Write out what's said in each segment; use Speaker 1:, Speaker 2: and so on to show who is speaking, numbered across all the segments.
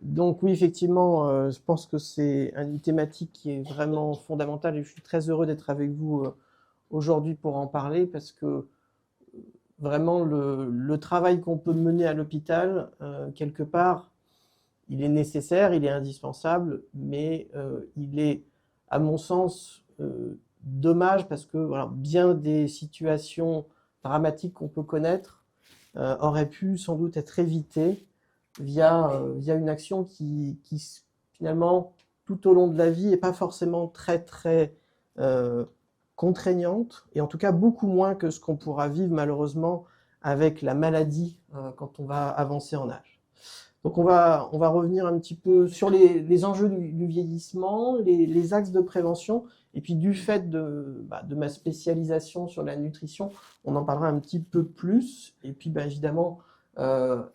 Speaker 1: Donc oui, effectivement, je pense que c'est une thématique qui est vraiment fondamentale et je suis très heureux d'être avec vous aujourd'hui pour en parler parce que vraiment le travail qu'on peut mener à l'hôpital, quelque part, il est nécessaire, il est indispensable, mais il est, à mon sens, dommage parce que voilà, bien des situations dramatiques qu'on peut connaître auraient pu sans doute être évitées via une action qui, finalement, tout au long de la vie, est pas forcément très, très euh, contraignante, et en tout cas beaucoup moins que ce qu'on pourra vivre malheureusement avec la maladie quand on va avancer en âge. Donc on va revenir un petit peu sur les enjeux du vieillissement, les axes de prévention, et puis du fait de ma spécialisation sur la nutrition, on en parlera un petit peu plus, et puis évidemment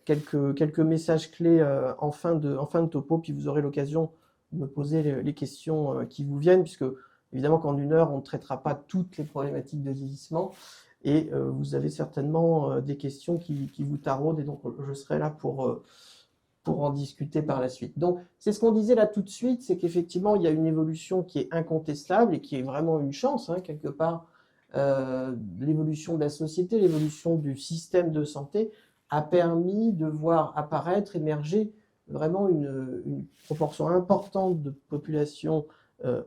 Speaker 1: quelques messages clés en fin de topo, puis vous aurez l'occasion de me poser les questions qui vous viennent, puisque évidemment qu'en 1 heure, on ne traitera pas toutes les problématiques de vieillissement, et vous avez certainement des questions qui vous taraudent, et donc je serai là pour en discuter par la suite. Donc, c'est ce qu'on disait là tout de suite, c'est qu'effectivement, il y a une évolution qui est incontestable et qui est vraiment une chance, hein, quelque part. L'évolution de la société, l'évolution du système de santé a permis de voir apparaître, émerger vraiment une proportion importante de population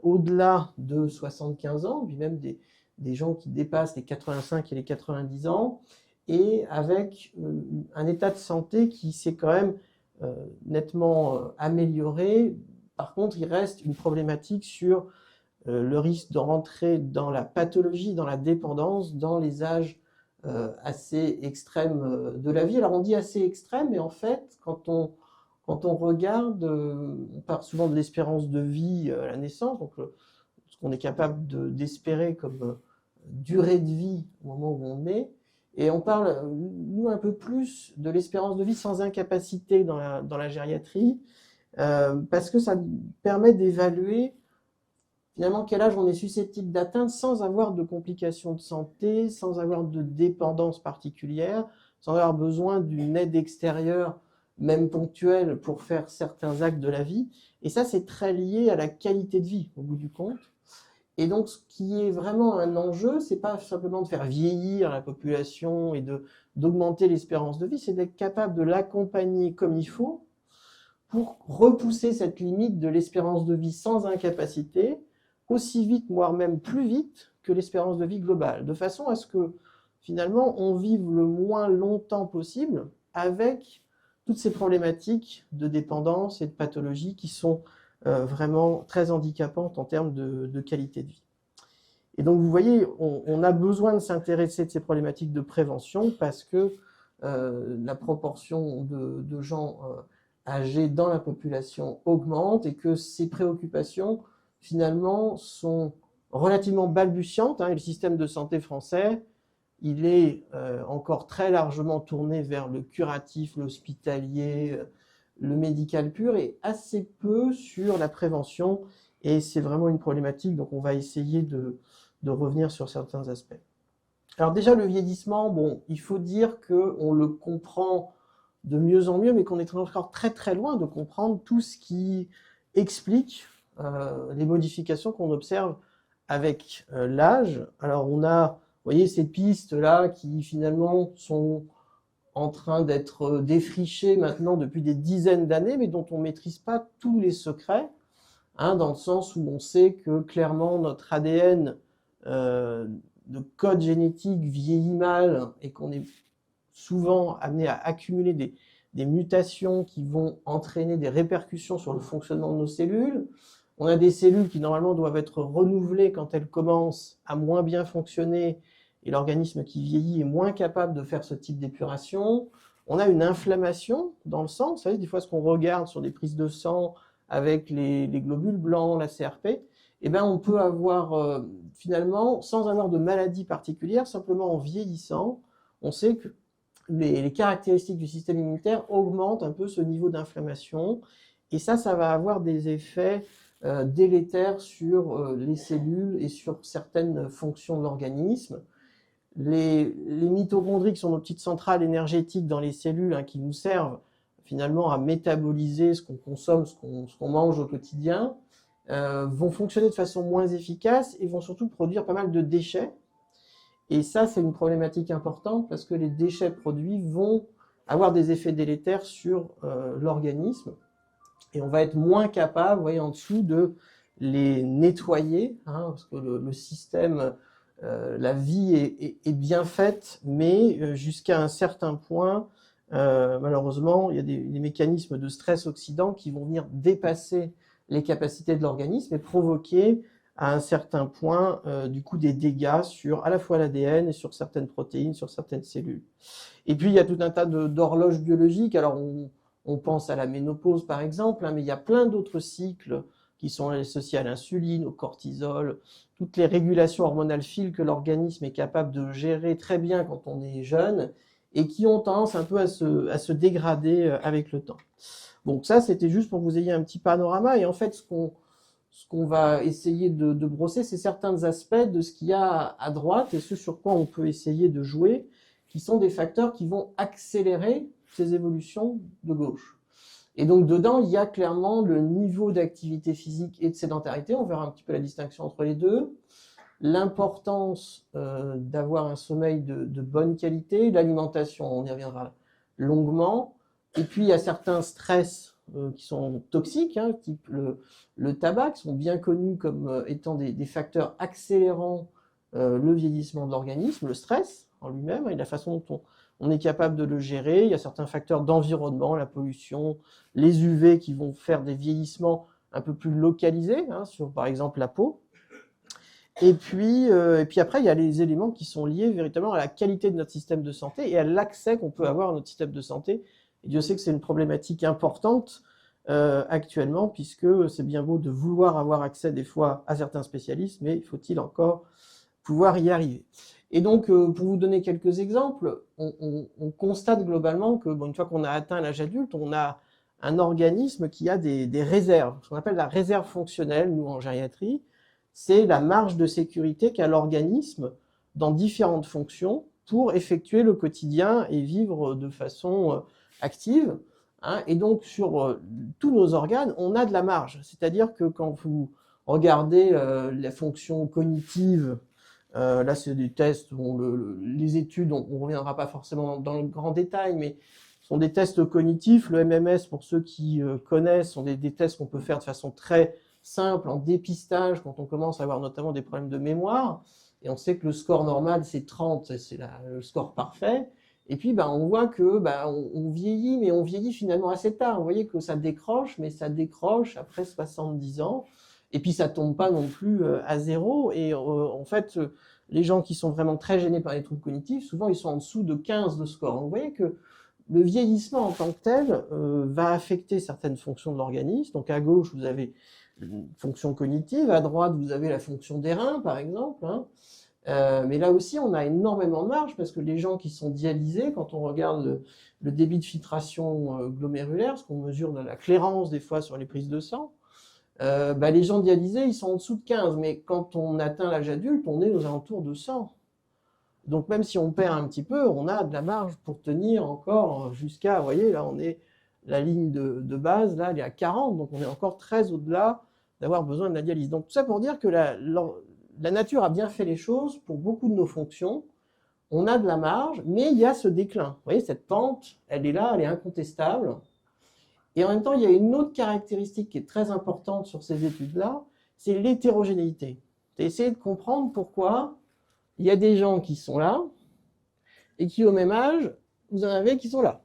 Speaker 1: au-delà de 75 ans, puis même des gens qui dépassent les 85 et les 90 ans, et avec un état de santé qui s'est quand même nettement amélioré. Par contre, il reste une problématique sur le risque de rentrer dans la pathologie, dans la dépendance, dans les âges assez extrêmes de la vie. Alors on dit assez extrême, mais en fait, quand on regarde, on parle souvent de l'espérance de vie à la naissance, donc ce qu'on est capable d'espérer comme durée de vie au moment où on est. Et on parle, nous, un peu plus de l'espérance de vie sans incapacité dans la gériatrie, parce que ça permet d'évaluer finalement quel âge on est susceptible d'atteindre sans avoir de complications de santé, sans avoir de dépendance particulière, sans avoir besoin d'une aide extérieure, même ponctuelle, pour faire certains actes de la vie. Et ça, c'est très lié à la qualité de vie, au bout du compte. Et donc, ce qui est vraiment un enjeu, c'est pas simplement de faire vieillir la population et d'augmenter l'espérance de vie, c'est d'être capable de l'accompagner comme il faut pour repousser cette limite de l'espérance de vie sans incapacité aussi vite, voire même plus vite que l'espérance de vie globale, de façon à ce que finalement on vive le moins longtemps possible avec toutes ces problématiques de dépendance et de pathologie qui sont vraiment très handicapantes en termes de qualité de vie. Et donc vous voyez, on a besoin de s'intéresser de ces problématiques de prévention parce que la proportion de gens âgés dans la population augmente et que ces préoccupations finalement sont relativement balbutiantes, hein, et le système de santé français, il est encore très largement tourné vers le curatif, l'hospitalier, le médical pur et assez peu sur la prévention. Et c'est vraiment une problématique, donc on va essayer de revenir sur certains aspects. Alors déjà, le vieillissement, bon, il faut dire qu'on le comprend de mieux en mieux, mais qu'on est encore très très loin de comprendre tout ce qui explique les modifications qu'on observe avec l'âge. Alors on a, vous voyez, ces pistes-là qui finalement sont en train d'être défrichées maintenant depuis des dizaines d'années, mais dont on ne maîtrise pas tous les secrets, hein, dans le sens où on sait que clairement notre ADN de code génétique vieillit mal et qu'on est souvent amené à accumuler des mutations qui vont entraîner des répercussions sur le fonctionnement de nos cellules. On a des cellules qui normalement doivent être renouvelées quand elles commencent à moins bien fonctionner et l'organisme qui vieillit est moins capable de faire ce type d'épuration. On a une inflammation dans le sang. Vous savez, des fois, ce qu'on regarde sur des prises de sang avec les globules blancs, la CRP, eh bien, on peut avoir finalement, sans avoir de maladie particulière, simplement en vieillissant, on sait que les caractéristiques du système immunitaire augmentent un peu ce niveau d'inflammation. Et ça va avoir des effets délétères sur les cellules et sur certaines fonctions de l'organisme. Les mitochondries, qui sont nos petites centrales énergétiques dans les cellules, hein, qui nous servent finalement à métaboliser ce qu'on consomme, ce qu'on mange au quotidien, vont fonctionner de façon moins efficace et vont surtout produire pas mal de déchets. Et ça, c'est une problématique importante parce que les déchets produits vont avoir des effets délétères sur l'organisme et on va être moins capable, vous voyez en dessous, de les nettoyer, hein, parce que le système, la vie est bien faite, mais jusqu'à un certain point, malheureusement, il y a des mécanismes de stress oxydant qui vont venir dépasser les capacités de l'organisme et provoquer à un certain point, du coup, des dégâts sur à la fois l'ADN et sur certaines protéines, sur certaines cellules. Et puis, il y a tout un tas d'horloges biologiques. Alors, on pense à la ménopause, par exemple, hein, mais il y a plein d'autres cycles qui sont associés à l'insuline, au cortisol, toutes les régulations hormonales fines que l'organisme est capable de gérer très bien quand on est jeune et qui ont tendance un peu à se dégrader avec le temps. Donc ça, c'était juste pour que vous ayez un petit panorama. Et en fait, ce qu'on va essayer de brosser, c'est certains aspects de ce qu'il y a à droite et ce sur quoi on peut essayer de jouer, qui sont des facteurs qui vont accélérer ces évolutions de gauche. Et donc dedans, il y a clairement le niveau d'activité physique et de sédentarité, on verra un petit peu la distinction entre les deux, l'importance d'avoir un sommeil de bonne qualité, l'alimentation, on y reviendra longuement, et puis il y a certains stress qui sont toxiques, hein, type le tabac, qui sont bien connus comme étant des facteurs accélérant le vieillissement de l'organisme, le stress en lui-même, et la façon dont on est capable de le gérer. Il y a certains facteurs d'environnement, la pollution, les UV qui vont faire des vieillissements un peu plus localisés, hein, sur par exemple la peau. Et puis après, il y a les éléments qui sont liés véritablement à la qualité de notre système de santé et à l'accès qu'on peut avoir à notre système de santé. Et Dieu sait que c'est une problématique importante actuellement, puisque c'est bien beau de vouloir avoir accès des fois à certains spécialistes, mais faut-il encore pouvoir y arriver. Et donc, pour vous donner quelques exemples, on constate globalement que, bon, une fois qu'on a atteint l'âge adulte, on a un organisme qui a des réserves, ce qu'on appelle la réserve fonctionnelle, nous en gériatrie, c'est la marge de sécurité qu'a l'organisme dans différentes fonctions pour effectuer le quotidien et vivre de façon active. Hein. Et donc, sur tous nos organes, on a de la marge. C'est-à-dire que quand vous regardez les fonctions cognitives, là, c'est des tests, les études, on ne reviendra pas forcément dans le grand détail, mais ce sont des tests cognitifs. Le MMS, pour ceux qui connaissent, sont des tests qu'on peut faire de façon très simple, en dépistage, quand on commence à avoir notamment des problèmes de mémoire. Et on sait que le score normal, c'est 30, c'est le score parfait. Et puis, on voit que on vieillit, mais on vieillit finalement assez tard. Vous voyez que ça décroche, mais ça décroche après 70 ans. Et puis ça tombe pas non plus à zéro. Et en fait, les gens qui sont vraiment très gênés par les troubles cognitifs, souvent ils sont en dessous de 15 de score. Donc, vous voyez que le vieillissement en tant que tel va affecter certaines fonctions de l'organisme. Donc à gauche, vous avez une fonction cognitive, à droite, vous avez la fonction des reins, par exemple. Hein. Mais là aussi, on a énormément de marge parce que les gens qui sont dialysés, quand on regarde le débit de filtration glomérulaire, ce qu'on mesure de la clairance des fois sur les prises de sang, les gens dialysés, ils sont en dessous de 15, mais quand on atteint l'âge adulte, on est aux alentours de 100. Donc même si on perd un petit peu, on a de la marge pour tenir encore jusqu'à, vous voyez, là on est, la ligne de base, là elle est à 40, donc on est encore très au-delà d'avoir besoin de la dialyse. Donc tout ça pour dire que la nature a bien fait les choses pour beaucoup de nos fonctions, on a de la marge, mais il y a ce déclin. Vous voyez, cette pente, elle est là, elle est incontestable. Et en même temps, il y a une autre caractéristique qui est très importante sur ces études-là, c'est l'hétérogénéité. C'est essayer de comprendre pourquoi il y a des gens qui sont là et qui, au même âge, vous en avez qui sont là.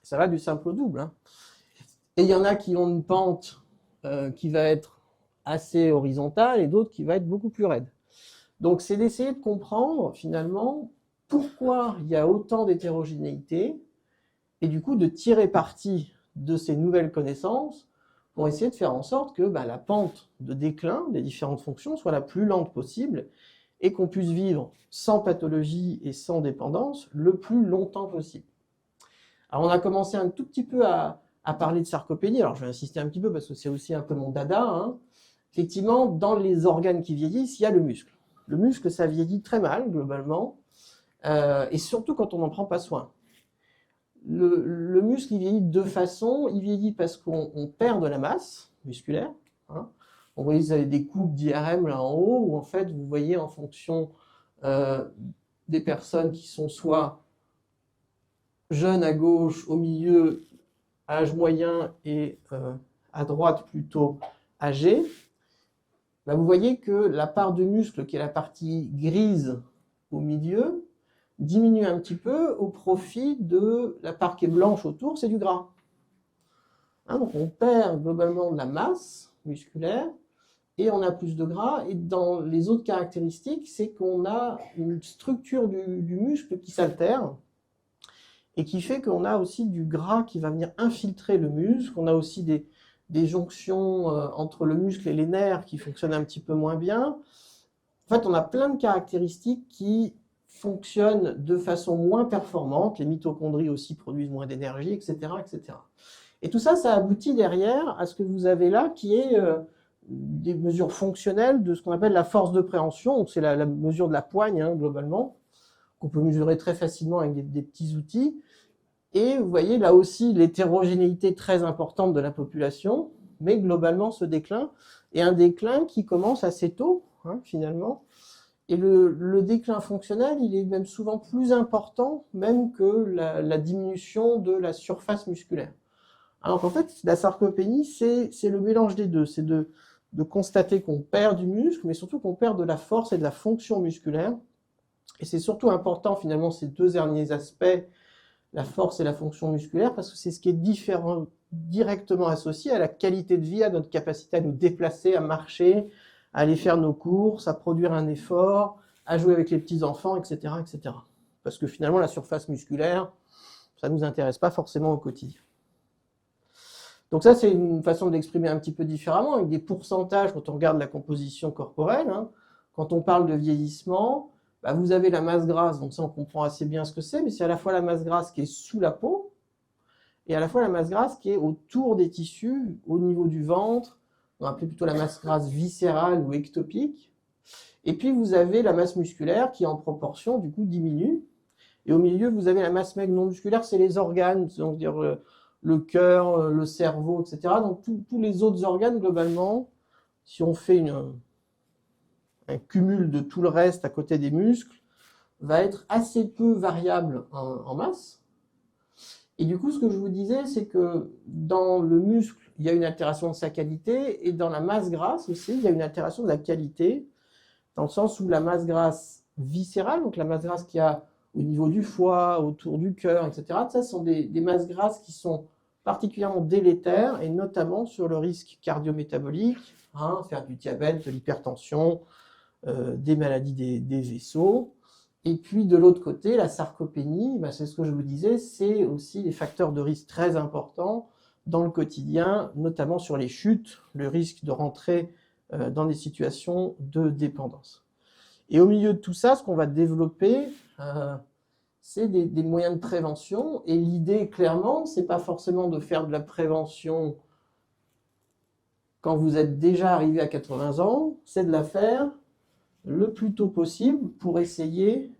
Speaker 1: Ça va du simple au double. Hein. Et il y en a qui ont une pente qui va être assez horizontale et d'autres qui va être beaucoup plus raide. Donc, c'est d'essayer de comprendre, finalement, pourquoi il y a autant d'hétérogénéité et du coup de tirer parti de ces nouvelles connaissances pour essayer de faire en sorte que la pente de déclin des différentes fonctions soit la plus lente possible et qu'on puisse vivre sans pathologie et sans dépendance le plus longtemps possible. Alors on a commencé un tout petit peu à parler de sarcopénie, alors je vais insister un petit peu parce que c'est aussi un peu mon dada. Hein. Effectivement, dans les organes qui vieillissent, il y a le muscle. Le muscle, ça vieillit très mal, globalement, et surtout quand on n'en prend pas soin. Le muscle, il vieillit de deux façons. Il vieillit parce qu'on perd de la masse musculaire. Hein. Vous voyez, vous avez des courbes d'IRM là en haut, où en fait, vous voyez en fonction des personnes qui sont soit jeunes à gauche, au milieu, âge moyen, et à droite plutôt âgé, bah, vous voyez que la part de muscle, qui est la partie grise au milieu, diminue un petit peu au profit de la part qui est blanche autour, c'est du gras. Hein, donc on perd globalement de la masse musculaire et on a plus de gras. Et dans les autres caractéristiques, c'est qu'on a une structure du muscle qui s'altère et qui fait qu'on a aussi du gras qui va venir infiltrer le muscle. On a aussi des jonctions entre le muscle et les nerfs qui fonctionnent un petit peu moins bien. En fait, on a plein de caractéristiques qui fonctionnent de façon moins performante. Les mitochondries aussi produisent moins d'énergie, etc., etc. Et tout ça, ça aboutit derrière à ce que vous avez là, qui est des mesures fonctionnelles de ce qu'on appelle la force de préhension. C'est la mesure de la poigne, hein, globalement, qu'on peut mesurer très facilement avec des petits outils. Et vous voyez là aussi l'hétérogénéité très importante de la population, mais globalement ce déclin est un déclin qui commence assez tôt, hein, finalement. Et le déclin fonctionnel, il est même souvent plus important même que la diminution de la surface musculaire. Alors qu'en fait, la sarcopénie, c'est le mélange des deux. C'est de constater qu'on perd du muscle, mais surtout qu'on perd de la force et de la fonction musculaire. Et c'est surtout important, finalement, ces deux derniers aspects, la force et la fonction musculaire, parce que c'est ce qui est directement associé à la qualité de vie, à notre capacité à nous déplacer, à marcher, à aller faire nos courses, à produire un effort, à jouer avec les petits-enfants, etc., etc. Parce que finalement, la surface musculaire, ça ne nous intéresse pas forcément au quotidien. Donc ça, c'est une façon de l'exprimer un petit peu différemment, avec des pourcentages quand on regarde la composition corporelle. Hein. Quand on parle de vieillissement, bah vous avez la masse grasse, donc ça on comprend assez bien ce que c'est, mais c'est à la fois la masse grasse qui est sous la peau, et à la fois la masse grasse qui est autour des tissus, au niveau du ventre, on va appeler plutôt la masse grasse viscérale ou ectopique. Et puis vous avez la masse musculaire qui en proportion du coup diminue. Et au milieu vous avez la masse maigre non musculaire, c'est les organes, c'est-à-dire le cœur, le cerveau, etc. Donc tous les autres organes globalement, si on fait un cumul de tout le reste à côté des muscles, va être assez peu variable en masse. Et du coup, ce que je vous disais, c'est que dans le muscle, il y a une altération de sa qualité, et dans la masse grasse aussi, il y a une altération de la qualité, dans le sens où la masse grasse viscérale, donc la masse grasse qu'il y a au niveau du foie, autour du cœur, etc., ça sont des masses grasses qui sont particulièrement délétères, et notamment sur le risque cardiométabolique, hein, faire du diabète, de l'hypertension, des maladies des vaisseaux. Et puis de l'autre côté, la sarcopénie, bah, c'est ce que je vous disais, c'est aussi des facteurs de risque très importants dans le quotidien, notamment sur les chutes, le risque de rentrer dans des situations de dépendance. Et au milieu de tout ça, ce qu'on va développer, c'est des moyens de prévention. Et l'idée, clairement, c'est pas forcément de faire de la prévention quand vous êtes déjà arrivé à 80 ans, c'est de la faire le plus tôt possible pour essayer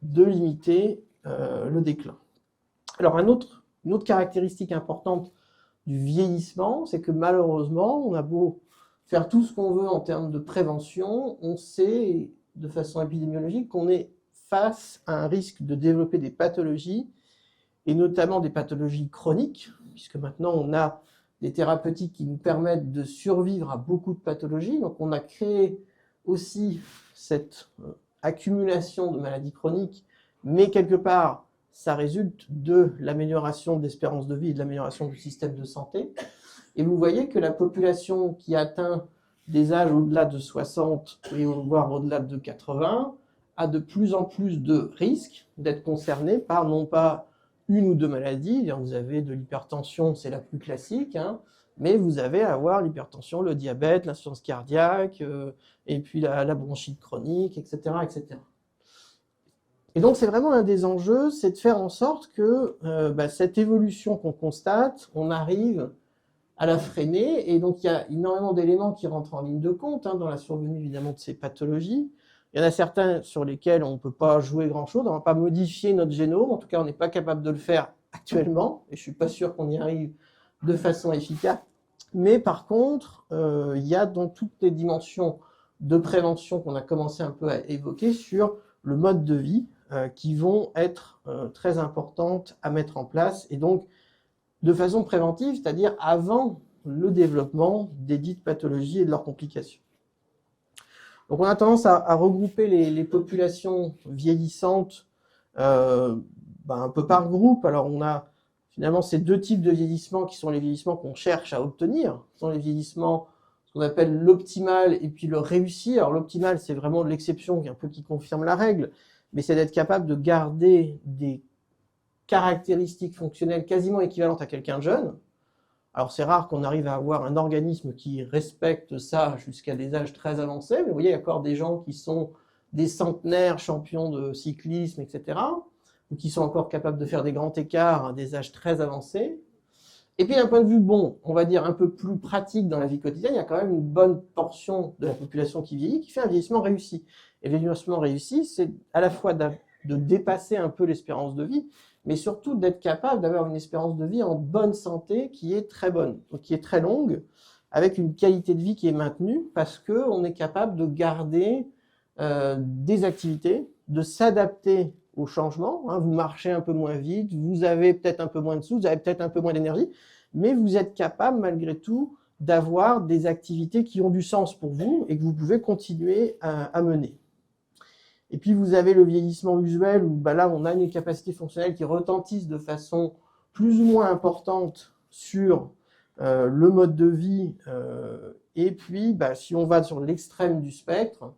Speaker 1: de limiter le déclin. Alors une autre caractéristique importante du vieillissement, c'est que malheureusement, on a beau faire tout ce qu'on veut en termes de prévention, on sait de façon épidémiologique qu'on est face à un risque de développer des pathologies, et notamment des pathologies chroniques, puisque maintenant on a des thérapeutiques qui nous permettent de survivre à beaucoup de pathologies. Donc on a créé aussi cette accumulation de maladies chroniques, mais quelque part, ça résulte de l'amélioration de l'espérance de vie et de l'amélioration du système de santé. Et vous voyez que la population qui atteint des âges au-delà de 60 et voire au-delà de 80 a de plus en plus de risques d'être concernée par non pas une ou deux maladies, vous avez de l'hypertension, c'est la plus classique, hein, mais vous avez à avoir l'hypertension, le diabète, l'insuffisance cardiaque, et puis la bronchite chronique, etc., etc. Et donc c'est vraiment un des enjeux, c'est de faire en sorte que cette évolution qu'on constate, on arrive à la freiner, et donc il y a énormément d'éléments qui rentrent en ligne de compte hein, dans la survenue évidemment de ces pathologies. Il y en a certains sur lesquels on ne peut pas jouer grand-chose, on ne va pas modifier notre génome, en tout cas on n'est pas capable de le faire actuellement, et je ne suis pas sûr qu'on y arrive de façon efficace. Mais par contre, il y a donc toutes les dimensions de prévention qu'on a commencé un peu à évoquer sur le mode de vie qui vont être très importantes à mettre en place, et donc de façon préventive, c'est-à-dire avant le développement des dites pathologies et de leurs complications. Donc on a tendance à regrouper les populations vieillissantes un peu par groupe. Alors on a finalement ces deux types de vieillissement qui sont les vieillissements qu'on cherche à obtenir. Ce sont les vieillissements, ce qu'on appelle l'optimal et puis le réussi. Alors l'optimal, c'est vraiment l'exception qui confirme la règle, mais c'est d'être capable de garder des caractéristiques fonctionnelles quasiment équivalentes à quelqu'un de jeune. Alors c'est rare qu'on arrive à avoir un organisme qui respecte ça jusqu'à des âges très avancés, mais vous voyez, il y a encore des gens qui sont des centenaires, champions de cyclisme, etc., ou qui sont encore capables de faire des grands écarts à des âges très avancés. Et puis d'un point de vue, on va dire un peu plus pratique dans la vie quotidienne, il y a quand même une bonne portion de la population qui vieillit, qui fait un vieillissement réussi. Et le vieillissement réussi, c'est à la fois de dépasser un peu l'espérance de vie, mais surtout d'être capable d'avoir une espérance de vie en bonne santé qui est très bonne, donc qui est très longue, avec une qualité de vie qui est maintenue, parce qu'on est capable de garder des activités, de s'adapter aux changements. Vous marchez un peu moins vite, vous avez peut-être un peu moins de sous, vous avez peut-être un peu moins d'énergie, mais vous êtes capable malgré tout d'avoir des activités qui ont du sens pour vous et que vous pouvez continuer à mener. Et puis vous avez le vieillissement usuel où là on a une capacité fonctionnelle qui retentissent de façon plus ou moins importante sur le mode de vie. Et puis si on va sur l'extrême du spectre,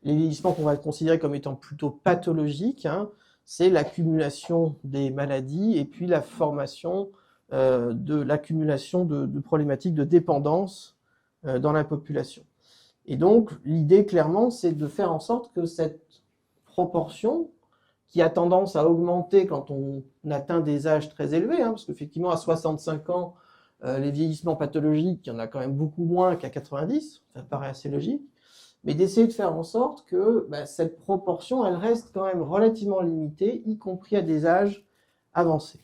Speaker 1: les vieillissements qu'on va considérer comme étant plutôt pathologiques, c'est l'accumulation des maladies et puis la formation de l'accumulation de problématiques de dépendance dans la population. Et donc, l'idée, clairement, c'est de faire en sorte que cette proportion, qui a tendance à augmenter quand on atteint des âges très élevés, parce qu'effectivement, à 65 ans, les vieillissements pathologiques, il y en a quand même beaucoup moins qu'à 90, ça paraît assez logique, mais d'essayer de faire en sorte que cette proportion, elle reste quand même relativement limitée, y compris à des âges avancés.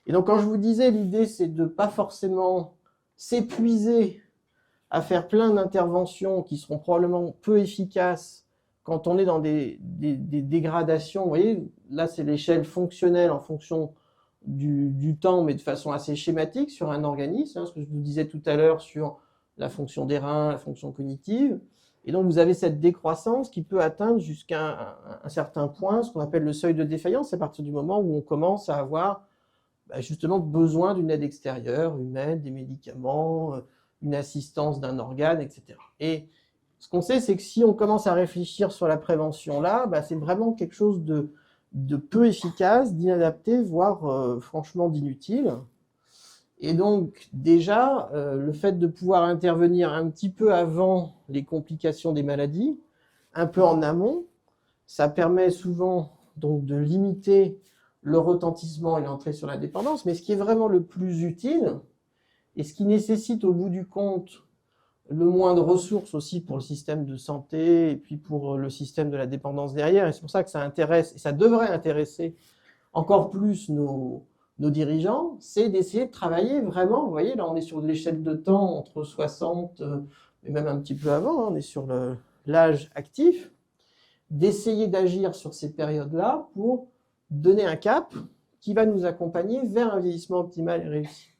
Speaker 1: Et donc, quand je vous disais, l'idée, c'est de ne pas forcément s'épuiser à faire plein d'interventions qui seront probablement peu efficaces quand on est dans des dégradations. Vous voyez, là, c'est l'échelle fonctionnelle en fonction du temps, mais de façon assez schématique sur un organisme, ce que je vous disais tout à l'heure sur la fonction des reins, la fonction cognitive. Et donc, vous avez cette décroissance qui peut atteindre jusqu'à un certain point, ce qu'on appelle le seuil de défaillance, à partir du moment où on commence à avoir justement besoin d'une aide extérieure, une aide, des médicaments, une assistance d'un organe, etc. Et ce qu'on sait, c'est que si on commence à réfléchir sur la prévention là, c'est vraiment quelque chose de peu efficace, d'inadapté, voire franchement d'inutile. Et donc déjà, le fait de pouvoir intervenir un petit peu avant les complications des maladies, un peu en amont, ça permet souvent donc de limiter le retentissement et l'entrée sur la dépendance, mais ce qui est vraiment le plus utile, et ce qui nécessite au bout du compte le moins de ressources aussi pour le système de santé et puis pour le système de la dépendance derrière, et c'est pour ça que ça intéresse, et ça devrait intéresser encore plus nos dirigeants, c'est d'essayer de travailler vraiment, vous voyez, là on est sur l'échelle de temps entre 60 et même un petit peu avant, on est sur l'âge actif, d'essayer d'agir sur ces périodes-là pour donner un cap qui va nous accompagner vers un vieillissement optimal et réussi.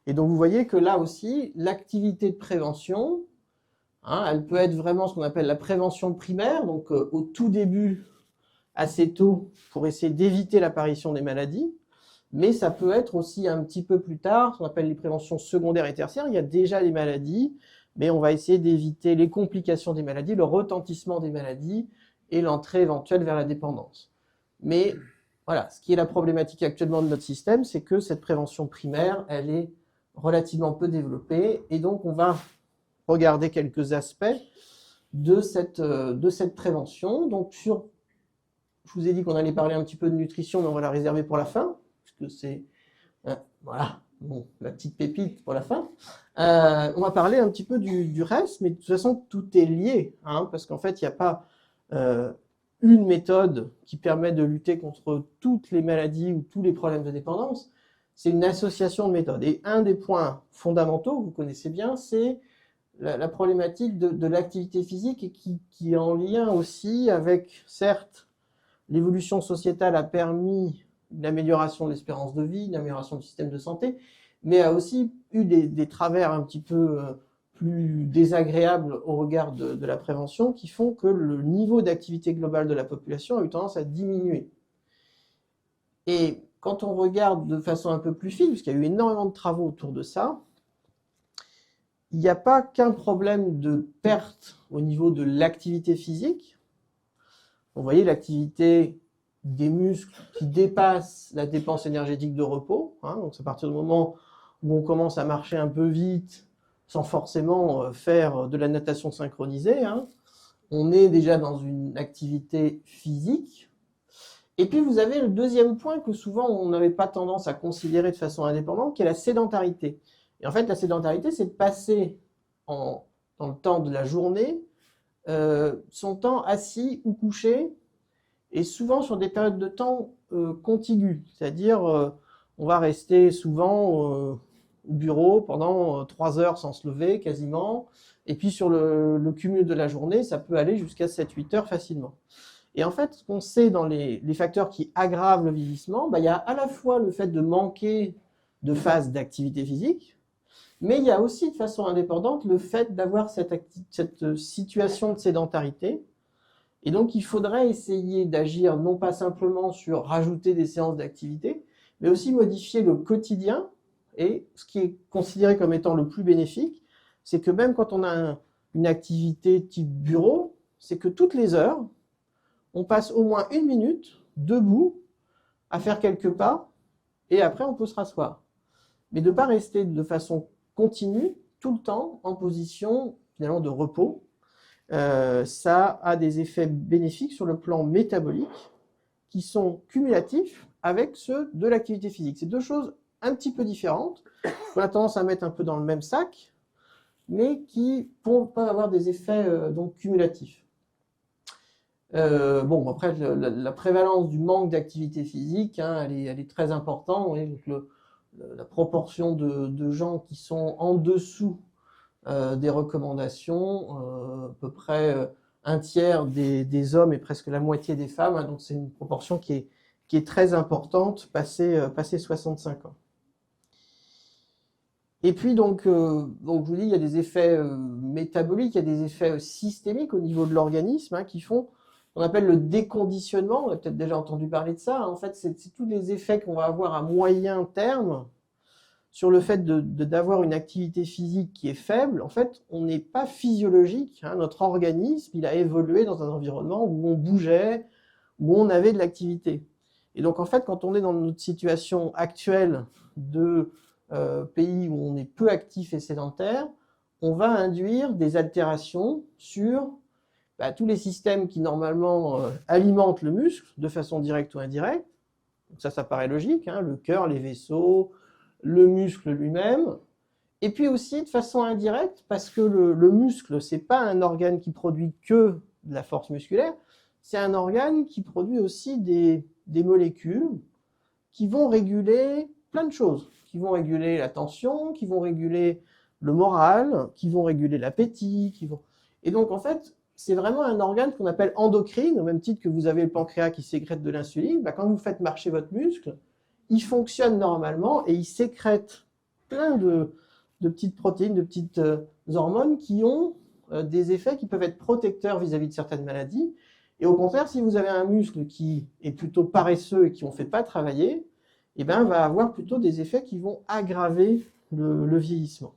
Speaker 1: Et donc vous voyez que là aussi, l'activité de prévention, elle peut être vraiment ce qu'on appelle la prévention primaire, donc au tout début, assez tôt, pour essayer d'éviter l'apparition des maladies, mais ça peut être aussi un petit peu plus tard, ce qu'on appelle les préventions secondaires et tertiaires, il y a déjà les maladies, mais on va essayer d'éviter les complications des maladies, le retentissement des maladies et l'entrée éventuelle vers la dépendance. Mais voilà, ce qui est la problématique actuellement de notre système, c'est que cette prévention primaire, elle est relativement peu développée, et donc on va regarder quelques aspects de cette prévention. Donc je vous ai dit qu'on allait parler un petit peu de nutrition, mais on va la réserver pour la fin, puisque c'est voilà, la petite pépite pour la fin. On va parler un petit peu du reste, mais de toute façon tout est lié, parce qu'en fait il n'y a pas euh, une méthode qui permet de lutter contre toutes les maladies ou tous les problèmes de dépendance, c'est une association de méthodes. Et un des points fondamentaux que vous connaissez bien, c'est la problématique de l'activité physique et qui est en lien aussi avec, certes, l'évolution sociétale a permis l'amélioration de l'espérance de vie, l'amélioration du système de santé, mais a aussi eu des travers un petit peu plus désagréables au regard de la prévention qui font que le niveau d'activité globale de la population a eu tendance à diminuer. Et quand on regarde de façon un peu plus fine, puisqu'il y a eu énormément de travaux autour de ça, il n'y a pas qu'un problème de perte au niveau de l'activité physique. Vous voyez l'activité des muscles qui dépasse la dépense énergétique de repos. Donc c'est à partir du moment où on commence à marcher un peu vite, sans forcément faire de la natation synchronisée, on est déjà dans une activité physique. Et puis vous avez le deuxième point que souvent on n'avait pas tendance à considérer de façon indépendante, qui est la sédentarité. Et en fait, la sédentarité, c'est de passer dans le temps de la journée son temps assis ou couché, et souvent sur des périodes de temps contiguës. C'est-à-dire, on va rester souvent au bureau pendant 3 heures sans se lever, quasiment. Et puis sur le cumul de la journée, ça peut aller jusqu'à 7-8 heures facilement. Et en fait, ce qu'on sait dans les facteurs qui aggravent le vieillissement, il y a à la fois le fait de manquer de phases d'activité physique, mais il y a aussi de façon indépendante le fait d'avoir cette situation de sédentarité. Et donc, il faudrait essayer d'agir non pas simplement sur rajouter des séances d'activité, mais aussi modifier le quotidien. Et ce qui est considéré comme étant le plus bénéfique, c'est que même quand on a une activité type bureau, c'est que toutes les heures, on passe au moins 1 minute debout à faire quelques pas, et après on peut se rasseoir. Mais de ne pas rester de façon continue, tout le temps, en position finalement de repos. Ça a des effets bénéfiques sur le plan métabolique qui sont cumulatifs avec ceux de l'activité physique. C'est deux choses un petit peu différentes, qu'on a tendance à mettre un peu dans le même sac, mais qui peuvent avoir des effets donc cumulatifs. Bon, après, la prévalence du manque d'activité physique, elle est très importante. Vous voyez, donc la proportion de gens qui sont en dessous des recommandations, à peu près un tiers des hommes et presque la moitié des femmes, donc c'est une proportion qui est très importante passé 65 ans. Et puis donc je vous dis, il y a des effets métaboliques, il y a des effets systémiques au niveau de l'organisme qui font qu'on appelle le déconditionnement. On a peut-être déjà entendu parler de ça. En fait, c'est tous les effets qu'on va avoir à moyen terme sur le fait d'avoir une activité physique qui est faible. En fait, on n'est pas physiologique. Notre organisme, il a évolué dans un environnement où on bougeait, où on avait de l'activité. Et donc, en fait, quand on est dans notre situation actuelle de pays où on est peu actif et sédentaire, on va induire des altérations sur tous les systèmes qui, normalement, alimentent le muscle de façon directe ou indirecte. Donc ça paraît logique, le cœur, les vaisseaux, le muscle lui-même, et puis aussi de façon indirecte, parce que le muscle, c'est pas un organe qui produit que de la force musculaire, c'est un organe qui produit aussi des molécules qui vont réguler plein de choses, qui vont réguler la tension, qui vont réguler le moral, qui vont réguler l'appétit, Et donc en fait, c'est vraiment un organe qu'on appelle endocrine, au même titre que vous avez le pancréas qui sécrète de l'insuline. Quand vous faites marcher votre muscle, il fonctionne normalement et il sécrète plein de petites protéines, de petites hormones qui ont des effets qui peuvent être protecteurs vis-à-vis de certaines maladies. Et au contraire, si vous avez un muscle qui est plutôt paresseux et qui ne fait pas travailler, va avoir plutôt des effets qui vont aggraver le vieillissement.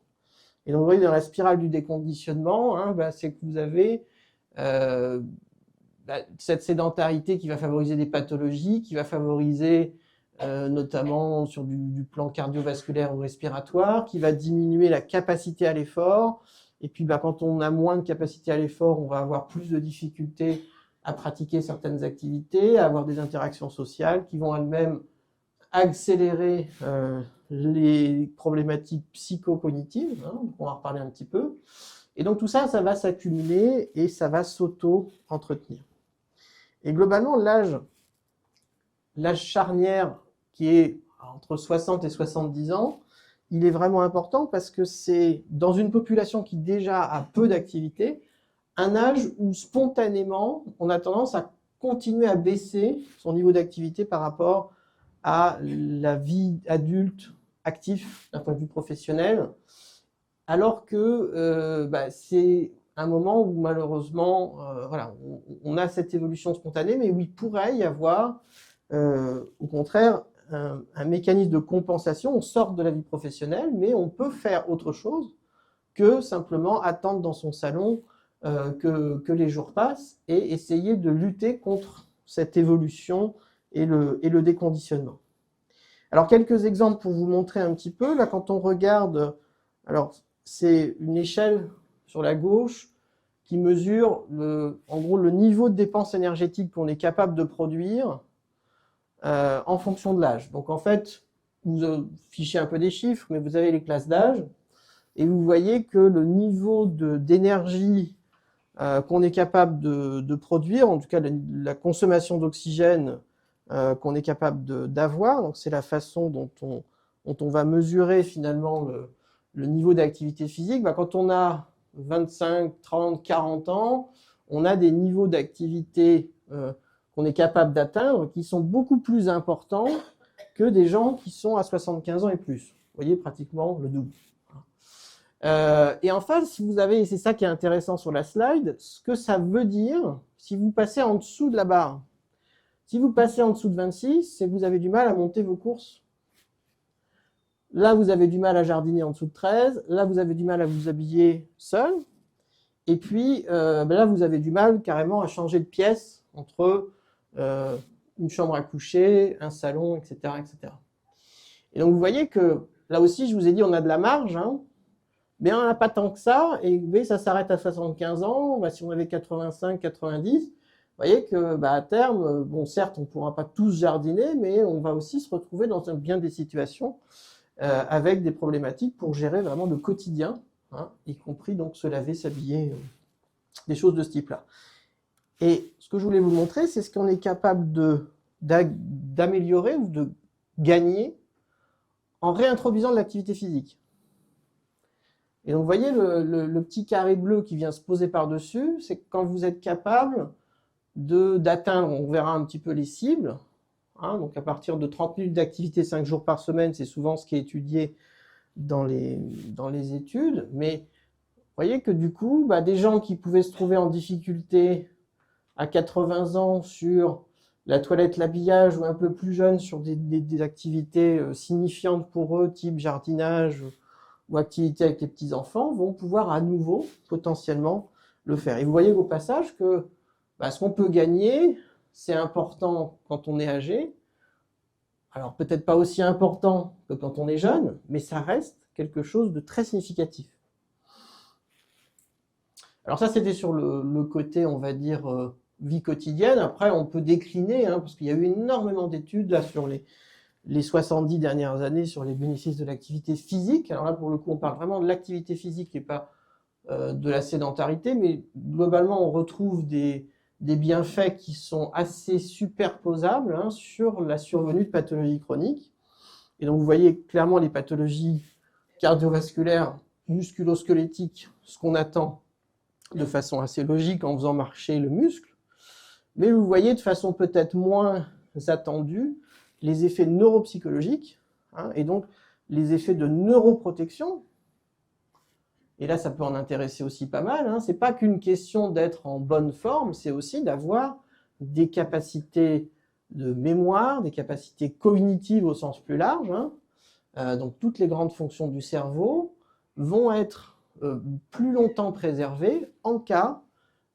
Speaker 1: Et donc, vous voyez, dans la spirale du déconditionnement, c'est que vous avez cette sédentarité qui va favoriser des pathologies, qui va favoriser notamment sur du plan cardiovasculaire ou respiratoire, qui va diminuer la capacité à l'effort. Et puis quand on a moins de capacité à l'effort, on va avoir plus de difficultés à pratiquer certaines activités, à avoir des interactions sociales qui vont elles-mêmes accélérer les problématiques psychocognitives, on va en reparler un petit peu. Et donc tout ça, ça va s'accumuler et ça va s'auto-entretenir. Et globalement, l'âge charnière qui est entre 60 et 70 ans, il est vraiment important parce que c'est dans une population qui déjà a peu d'activité, un âge où spontanément, on a tendance à continuer à baisser son niveau d'activité par rapport à la vie adulte active d'un point de vue professionnel, alors que c'est un moment où malheureusement, voilà, on a cette évolution spontanée, mais où il pourrait y avoir, au contraire, un mécanisme de compensation. On sort de la vie professionnelle, mais on peut faire autre chose que simplement attendre dans son salon que les jours passent et essayer de lutter contre cette évolution et le déconditionnement. Alors, quelques exemples pour vous montrer un petit peu. Là, quand on regarde, alors, c'est une échelle sur la gauche qui mesure, en gros, le niveau de dépenses énergétiques qu'on est capable de produire en fonction de l'âge. Donc, en fait, vous fichez un peu des chiffres, mais vous avez les classes d'âge, et vous voyez que le niveau d'énergie qu'on est capable de produire, en tout cas la consommation d'oxygène qu'on est capable d'avoir, donc c'est la façon dont on va mesurer finalement le niveau d'activité physique. Quand on a 25, 30, 40 ans, on a des niveaux d'activité qu'on est capable d'atteindre qui sont beaucoup plus importants que des gens qui sont à 75 ans et plus. Vous voyez, pratiquement le double. Et enfin, si vous avez, et c'est ça qui est intéressant sur la slide, ce que ça veut dire, si vous passez en dessous de la barre, si vous passez en dessous de 26, c'est que vous avez du mal à monter vos courses. Là, vous avez du mal à jardiner en dessous de 13, là, vous avez du mal à vous habiller seul, et puis là, vous avez du mal carrément à changer de pièce entre une chambre à coucher, un salon, etc., etc. Et donc, vous voyez que, là aussi, je vous ai dit, on a de la marge, hein, mais on n'a pas tant que ça, et vous voyez, ça s'arrête à 75 ans, si on avait 85, 90, vous voyez que à terme, bon, certes, on ne pourra pas tous jardiner, mais on va aussi se retrouver dans bien des situations avec des problématiques pour gérer vraiment le quotidien, hein, y compris donc se laver, s'habiller, des choses de ce type-là. Et ce que je voulais vous montrer, c'est ce qu'on est capable d'améliorer ou de gagner en réintroduisant de l'activité physique. Et donc, vous voyez le petit carré bleu qui vient se poser par-dessus, c'est quand vous êtes capable d'atteindre, on verra un petit peu les cibles, hein, donc à partir de 30 minutes d'activité 5 jours par semaine, c'est souvent ce qui est étudié dans les études, mais vous voyez que du coup, des gens qui pouvaient se trouver en difficulté à 80 ans sur la toilette, l'habillage, ou un peu plus jeunes sur des activités signifiantes pour eux, type jardinage ou activité avec les petits-enfants, vont pouvoir à nouveau, potentiellement, le faire. Et vous voyez au passage que ce qu'on peut gagner, c'est important quand on est âgé. Alors peut-être pas aussi important que quand on est jeune, mais ça reste quelque chose de très significatif. Alors ça, c'était sur le côté, on va dire, vie quotidienne. Après, on peut décliner, hein, parce qu'il y a eu énormément d'études là sur les 70 dernières années sur les bénéfices de l'activité physique. Alors là, pour le coup, on parle vraiment de l'activité physique et pas de la sédentarité, mais globalement, on retrouve des bienfaits qui sont assez superposables, hein, sur la survenue de pathologies chroniques. Et donc, vous voyez clairement les pathologies cardiovasculaires, musculo-squelettiques, ce qu'on attend de façon assez logique en faisant marcher le muscle. Mais vous voyez de façon peut-être moins attendue les effets neuropsychologiques, hein, et donc les effets de neuroprotection. Et là, ça peut en intéresser aussi pas mal, hein. C'est pas qu'une question d'être en bonne forme, c'est aussi d'avoir des capacités de mémoire, des capacités cognitives au sens plus large, hein. Donc toutes les grandes fonctions du cerveau vont être plus longtemps préservées en cas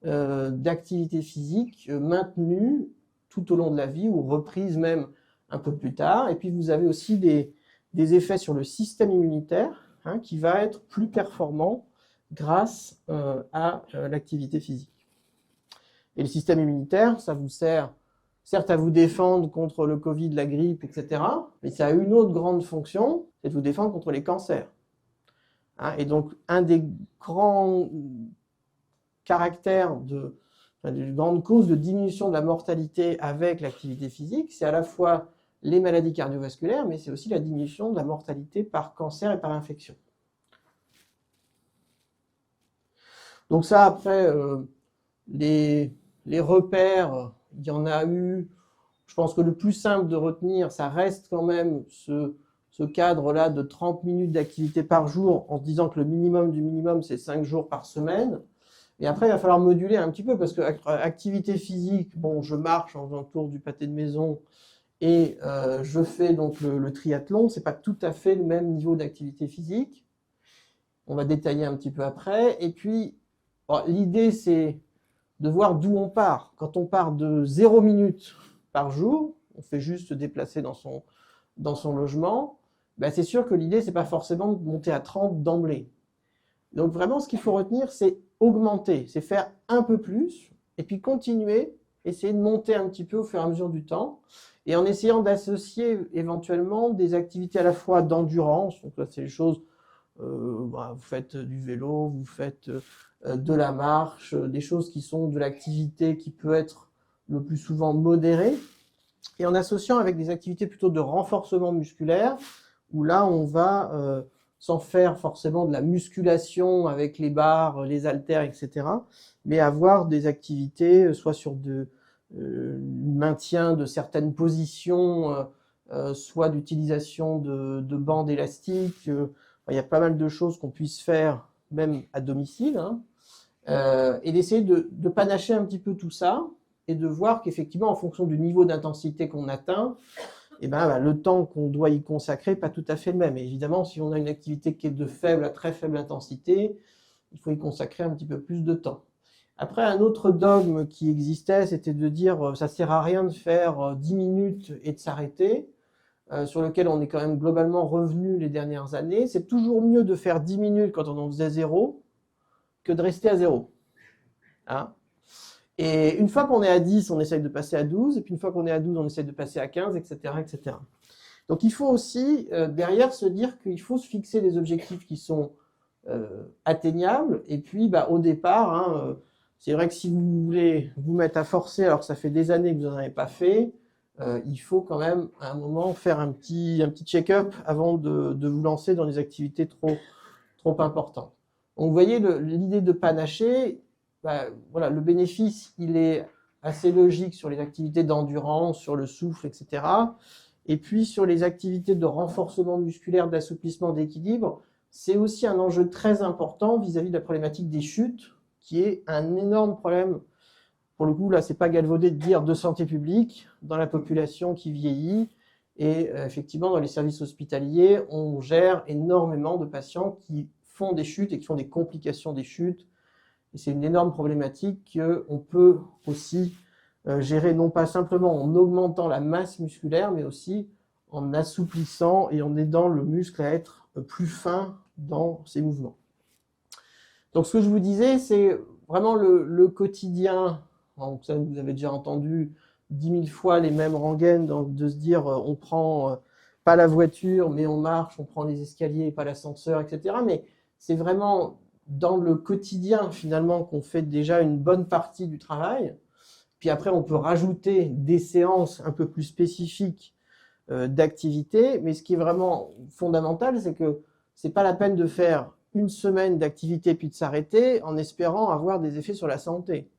Speaker 1: d'activité physique maintenue tout au long de la vie ou reprise même un peu plus tard. Et puis vous avez aussi des effets sur le système immunitaire, hein, qui va être plus performant grâce à l'activité physique. Et le système immunitaire, ça vous sert certes à vous défendre contre le Covid, la grippe, etc., mais ça a une autre grande fonction, c'est de vous défendre contre les cancers. Hein, et donc, un des grands caractères enfin, une grande cause de diminution de la mortalité avec l'activité physique, c'est à la fois les maladies cardiovasculaires, mais c'est aussi la diminution de la mortalité par cancer et par infection. Donc ça, après, les repères, il y en a eu. Je pense que le plus simple de retenir, ça reste quand même ce cadre-là de 30 minutes d'activité par jour, en se disant que le minimum du minimum, c'est 5 jours par semaine. Et après, il va falloir moduler un petit peu, parce que activité physique, bon, je marche en faisant le tour du pâté de maison, et je fais donc le triathlon, c'est pas tout à fait le même niveau d'activité physique. On va détailler un petit peu après. Et puis, bon, l'idée, c'est de voir d'où on part. Quand on part de 0 minutes par jour, on fait juste se déplacer dans son logement, ben c'est sûr que l'idée, c'est pas forcément de monter à 30 d'emblée. Donc vraiment, ce qu'il faut retenir, c'est augmenter, c'est faire un peu plus, et puis continuer, essayer de monter un petit peu au fur et à mesure du temps, et en essayant d'associer éventuellement des activités à la fois d'endurance, donc là c'est les choses, vous faites du vélo, vous faites de la marche, des choses qui sont de l'activité qui peut être le plus souvent modérée, et en associant avec des activités plutôt de renforcement musculaire, où là on va, sans faire forcément de la musculation avec les barres, les haltères, etc., mais avoir des activités soit sur maintien de certaines positions, soit d'utilisation de bandes élastiques. Il y a pas mal de choses qu'on puisse faire même à domicile, hein, et d'essayer de panacher un petit peu tout ça et de voir qu'effectivement, en fonction du niveau d'intensité qu'on atteint, et le temps qu'on doit y consacrer n'est pas tout à fait le même. Et évidemment, si on a une activité qui est de faible à très faible intensité, il faut y consacrer un petit peu plus de temps. Après, un autre dogme qui existait, c'était de dire ça ne sert à rien de faire 10 minutes et de s'arrêter, sur lequel on est quand même globalement revenu les dernières années. C'est toujours mieux de faire 10 minutes quand on en faisait 0 que de rester à 0. Hein? Et une fois qu'on est à 10, on essaye de passer à 12, et puis une fois qu'on est à 12, on essaye de passer à 15, etc. etc. Donc il faut aussi, derrière, se dire qu'il faut se fixer des objectifs qui sont atteignables, et puis au départ, hein, c'est vrai que si vous voulez vous mettre à forcer alors que ça fait des années que vous n'en avez pas fait, il faut quand même à un moment faire un petit check-up avant de vous lancer dans des activités trop importantes. Donc vous voyez l'idée de panacher, voilà, le bénéfice, il est assez logique sur les activités d'endurance, sur le souffle, etc. Et puis sur les activités de renforcement musculaire, d'assouplissement, d'équilibre, c'est aussi un enjeu très important vis-à-vis de la problématique des chutes, qui est un énorme problème. Pour le coup, là, c'est pas galvaudé de dire de santé publique dans la population qui vieillit. Et effectivement, dans les services hospitaliers, on gère énormément de patients qui font des chutes et qui font des complications des chutes. Et c'est une énorme problématique qu'on peut aussi gérer non pas simplement en augmentant la masse musculaire, mais aussi en assouplissant et en aidant le muscle à être plus fin dans ses mouvements. Donc ce que je vous disais, c'est vraiment le quotidien. Donc ça, vous avez déjà entendu 10 000 fois les mêmes rengaines, de se dire on prend pas la voiture, mais on marche, on prend les escaliers, pas l'ascenseur, etc. Mais c'est vraiment dans le quotidien, finalement, qu'on fait déjà une bonne partie du travail. Puis après, on peut rajouter des séances un peu plus spécifiques d'activité. Mais ce qui est vraiment fondamental, c'est que c'est pas la peine de faire une semaine d'activité puis de s'arrêter en espérant avoir des effets sur la santé.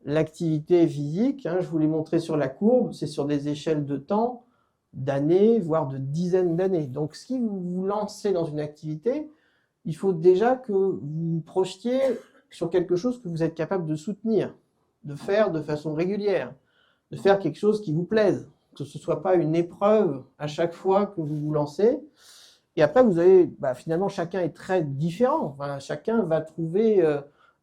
Speaker 1: L'activité physique, hein, je vous l'ai montré sur la courbe, c'est sur des échelles de temps, d'années, voire de dizaines d'années. Donc si vous vous lancez dans une activité, il faut déjà que vous vous projetiez sur quelque chose que vous êtes capable de soutenir, de faire de façon régulière, de faire quelque chose qui vous plaise, que ce ne soit pas une épreuve à chaque fois que vous vous lancez. Et après, vous avez, finalement, chacun est très différent. Enfin, chacun va trouver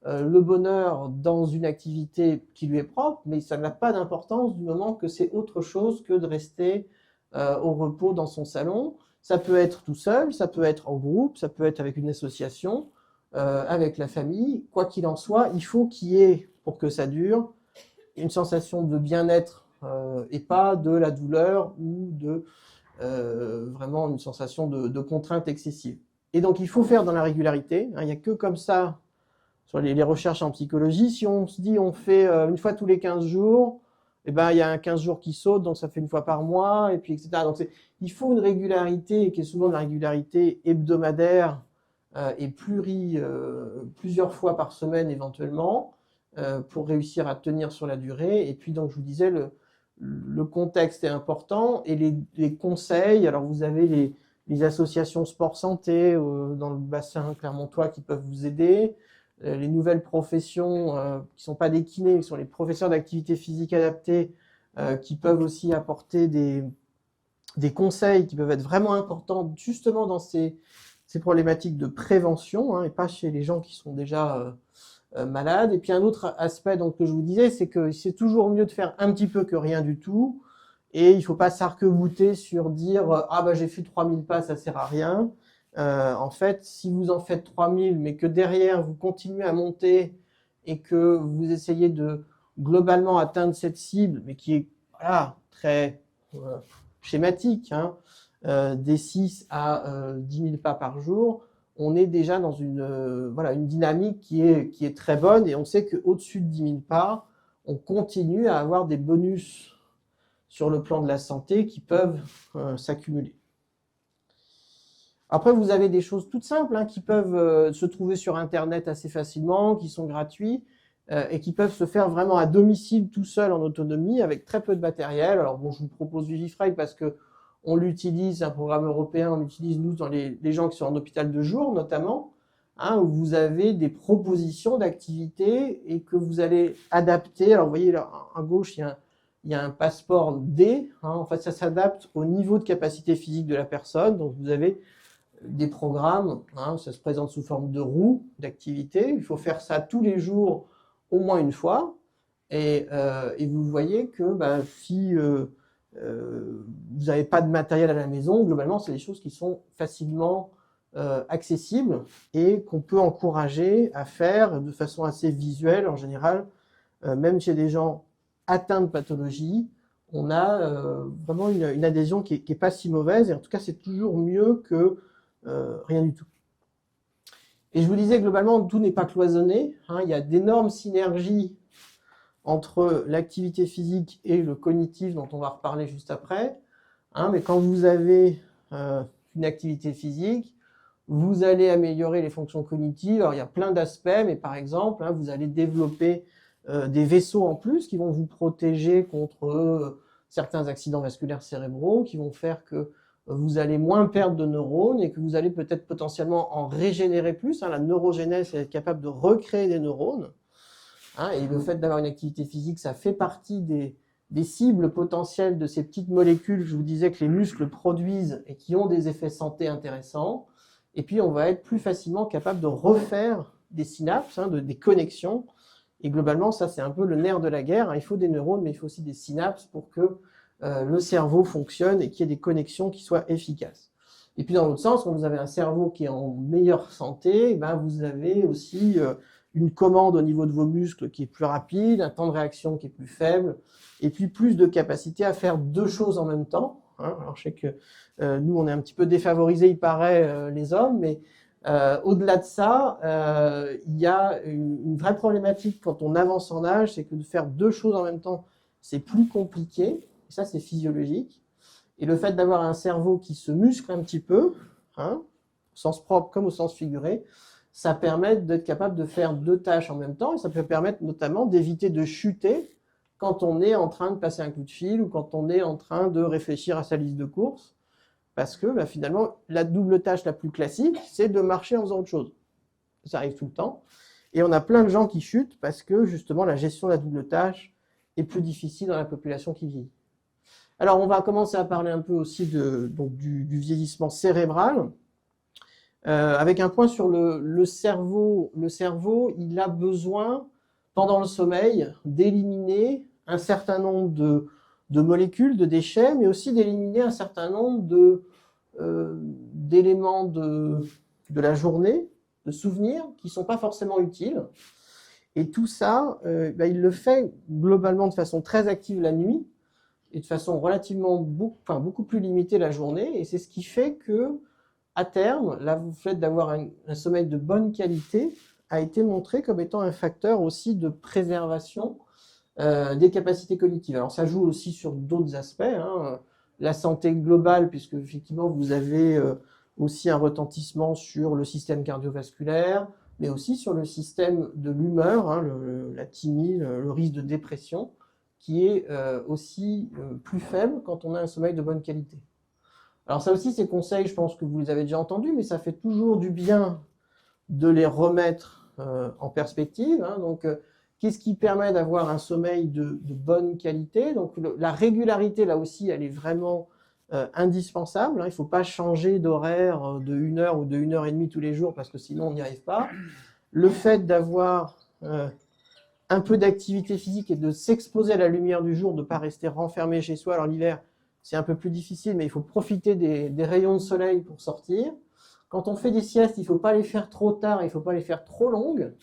Speaker 1: le bonheur dans une activité qui lui est propre, mais ça n'a pas d'importance du moment que c'est autre chose que de rester au repos dans son salon. Ça peut être tout seul, ça peut être en groupe, ça peut être avec une association, avec la famille. Quoi qu'il en soit, il faut qu'il y ait, pour que ça dure, une sensation de bien-être et pas de la douleur ou de vraiment une sensation de contrainte excessive. Et donc, il faut faire dans la régularité. Hein, il n'y a que comme ça sur les recherches en psychologie. Si on se dit on fait une fois tous les 15 jours, eh ben, il y a un 15 jours qui saute, donc ça fait une fois par mois, et puis etc. Donc il faut une régularité, qui est souvent de la régularité hebdomadaire et plusieurs fois par semaine éventuellement, pour réussir à tenir sur la durée. Et puis donc je vous disais, le contexte est important, et les conseils, alors vous avez les associations sport-santé dans le bassin clermontois qui peuvent vous aider, les nouvelles professions qui ne sont pas des kinés, qui sont les professeurs d'activité physique adaptée, qui peuvent aussi apporter des conseils qui peuvent être vraiment importants justement dans ces problématiques de prévention, hein, et pas chez les gens qui sont déjà malades. Et puis un autre aspect donc, que je vous disais, c'est que c'est toujours mieux de faire un petit peu que rien du tout, et il ne faut pas s'arc-bouter sur dire « Ah ben j'ai fait 3000 pas, ça ne sert à rien ». En fait, si vous en faites 3000, mais que derrière vous continuez à monter et que vous essayez de globalement atteindre cette cible, mais qui est voilà, très schématique, hein, des 6 à 10 000 pas par jour, on est déjà dans une dynamique qui est très bonne, et on sait qu'au-dessus de 10 000 pas, on continue à avoir des bonus sur le plan de la santé qui peuvent s'accumuler. Après, vous avez des choses toutes simples hein, qui peuvent se trouver sur Internet assez facilement, qui sont gratuits et qui peuvent se faire vraiment à domicile tout seul en autonomie avec très peu de matériel. Alors bon, je vous propose Vivifray parce que on l'utilise, c'est un programme européen, on l'utilise nous dans les gens qui sont en hôpital de jour notamment, hein, où vous avez des propositions d'activités et que vous allez adapter. Alors vous voyez là à gauche, il y a un passeport D, hein, en fait ça s'adapte au niveau de capacité physique de la personne, donc vous avez des programmes, hein, ça se présente sous forme de roue d'activité, il faut faire ça tous les jours au moins une fois, et vous voyez que si vous n'avez pas de matériel à la maison, globalement c'est des choses qui sont facilement accessibles et qu'on peut encourager à faire de façon assez visuelle en général, même chez des gens atteints de pathologie, on a vraiment une adhésion qui est pas si mauvaise, et en tout cas c'est toujours mieux que rien du tout. Et je vous disais, globalement, tout n'est pas cloisonné, hein, il y a d'énormes synergies entre l'activité physique et le cognitif, dont on va reparler juste après, hein, mais quand vous avez une activité physique, vous allez améliorer les fonctions cognitives. Alors il y a plein d'aspects, mais par exemple, hein, vous allez développer des vaisseaux en plus qui vont vous protéger contre certains accidents vasculaires cérébraux, qui vont faire que vous allez moins perdre de neurones et que vous allez peut-être potentiellement en régénérer plus. Hein, la neurogénèse, c'est être capable de recréer des neurones. Hein, et le fait d'avoir une activité physique, ça fait partie des cibles potentielles de ces petites molécules que je vous disais que les muscles produisent et qui ont des effets santé intéressants. Et puis, on va être plus facilement capable de refaire des synapses, hein, des connexions. Et globalement, ça, c'est un peu le nerf de la guerre. Hein. Il faut des neurones, mais il faut aussi des synapses pour que le cerveau fonctionne et qu'il y ait des connexions qui soient efficaces. Et puis dans l'autre sens, quand vous avez un cerveau qui est en meilleure santé, vous avez aussi une commande au niveau de vos muscles qui est plus rapide, un temps de réaction qui est plus faible, et puis plus de capacité à faire deux choses en même temps. Hein. Alors je sais que nous, on est un petit peu défavorisés, il paraît, les hommes, mais au-delà de ça, il y a une vraie problématique quand on avance en âge, c'est que de faire deux choses en même temps, c'est plus compliqué. Et ça, c'est physiologique. Et le fait d'avoir un cerveau qui se muscle un petit peu, hein, au sens propre comme au sens figuré, ça permet d'être capable de faire deux tâches en même temps, et ça peut permettre notamment d'éviter de chuter quand on est en train de passer un coup de fil ou quand on est en train de réfléchir à sa liste de courses, parce que finalement, la double tâche la plus classique, c'est de marcher en faisant autre chose. Ça arrive tout le temps. Et on a plein de gens qui chutent parce que justement la gestion de la double tâche est plus difficile dans la population qui vieillit. Alors, on va commencer à parler un peu aussi du vieillissement cérébral, avec un point sur le cerveau. Le cerveau, il a besoin, pendant le sommeil, d'éliminer un certain nombre de molécules, de déchets, mais aussi d'éliminer un certain nombre d'éléments de la journée, de souvenirs, qui ne sont pas forcément utiles. Et tout ça, il le fait globalement de façon très active la nuit, et de façon relativement beaucoup plus limitée la journée, et c'est ce qui fait que, à terme, là, vous faites d'avoir un sommeil de bonne qualité, a été montré comme étant un facteur aussi de préservation des capacités cognitives. Alors ça joue aussi sur d'autres aspects, hein, la santé globale, puisque effectivement vous avez aussi un retentissement sur le système cardiovasculaire, mais aussi sur le système de l'humeur, hein, la thymie, le risque de dépression, qui est aussi plus faible quand on a un sommeil de bonne qualité. Alors ça aussi, ces conseils, je pense que vous les avez déjà entendus, mais ça fait toujours du bien de les remettre en perspective, hein. Donc, qu'est-ce qui permet d'avoir un sommeil de bonne qualité? Donc, la régularité, là aussi, elle est vraiment indispensable, hein. Il ne faut pas changer d'horaire de 1 heure ou de 1 heure et demie tous les jours, parce que sinon, on n'y arrive pas. Le fait d'avoir un peu d'activité physique et de s'exposer à la lumière du jour, de ne pas rester renfermé chez soi. Alors, l'hiver, c'est un peu plus difficile, mais il faut profiter des rayons de soleil pour sortir. Quand on fait des siestes, il ne faut pas les faire trop tard, il ne faut pas les faire trop longues,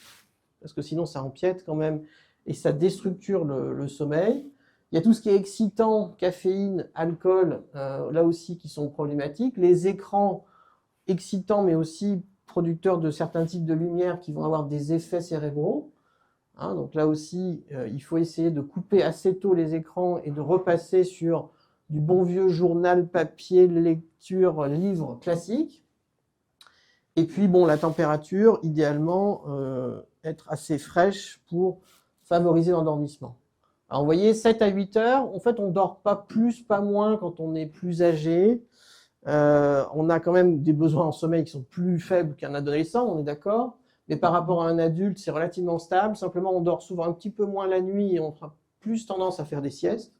Speaker 1: parce que sinon ça empiète quand même et ça déstructure le sommeil. Il y a tout ce qui est excitant, caféine, alcool, là aussi qui sont problématiques. Les écrans excitants, mais aussi producteurs de certains types de lumière qui vont avoir des effets cérébraux. Hein, donc là aussi, il faut essayer de couper assez tôt les écrans et de repasser sur du bon vieux journal, papier, lecture, livre classique. Et puis, bon, la température, idéalement, être assez fraîche pour favoriser l'endormissement. Alors, vous voyez, 7 à 8 heures, en fait, on ne dort pas plus, pas moins quand on est plus âgé. On a quand même des besoins en sommeil qui sont plus faibles qu'un adolescent, on est d'accord. Mais par rapport à un adulte, c'est relativement stable. Simplement, on dort souvent un petit peu moins la nuit et on a plus tendance à faire des siestes.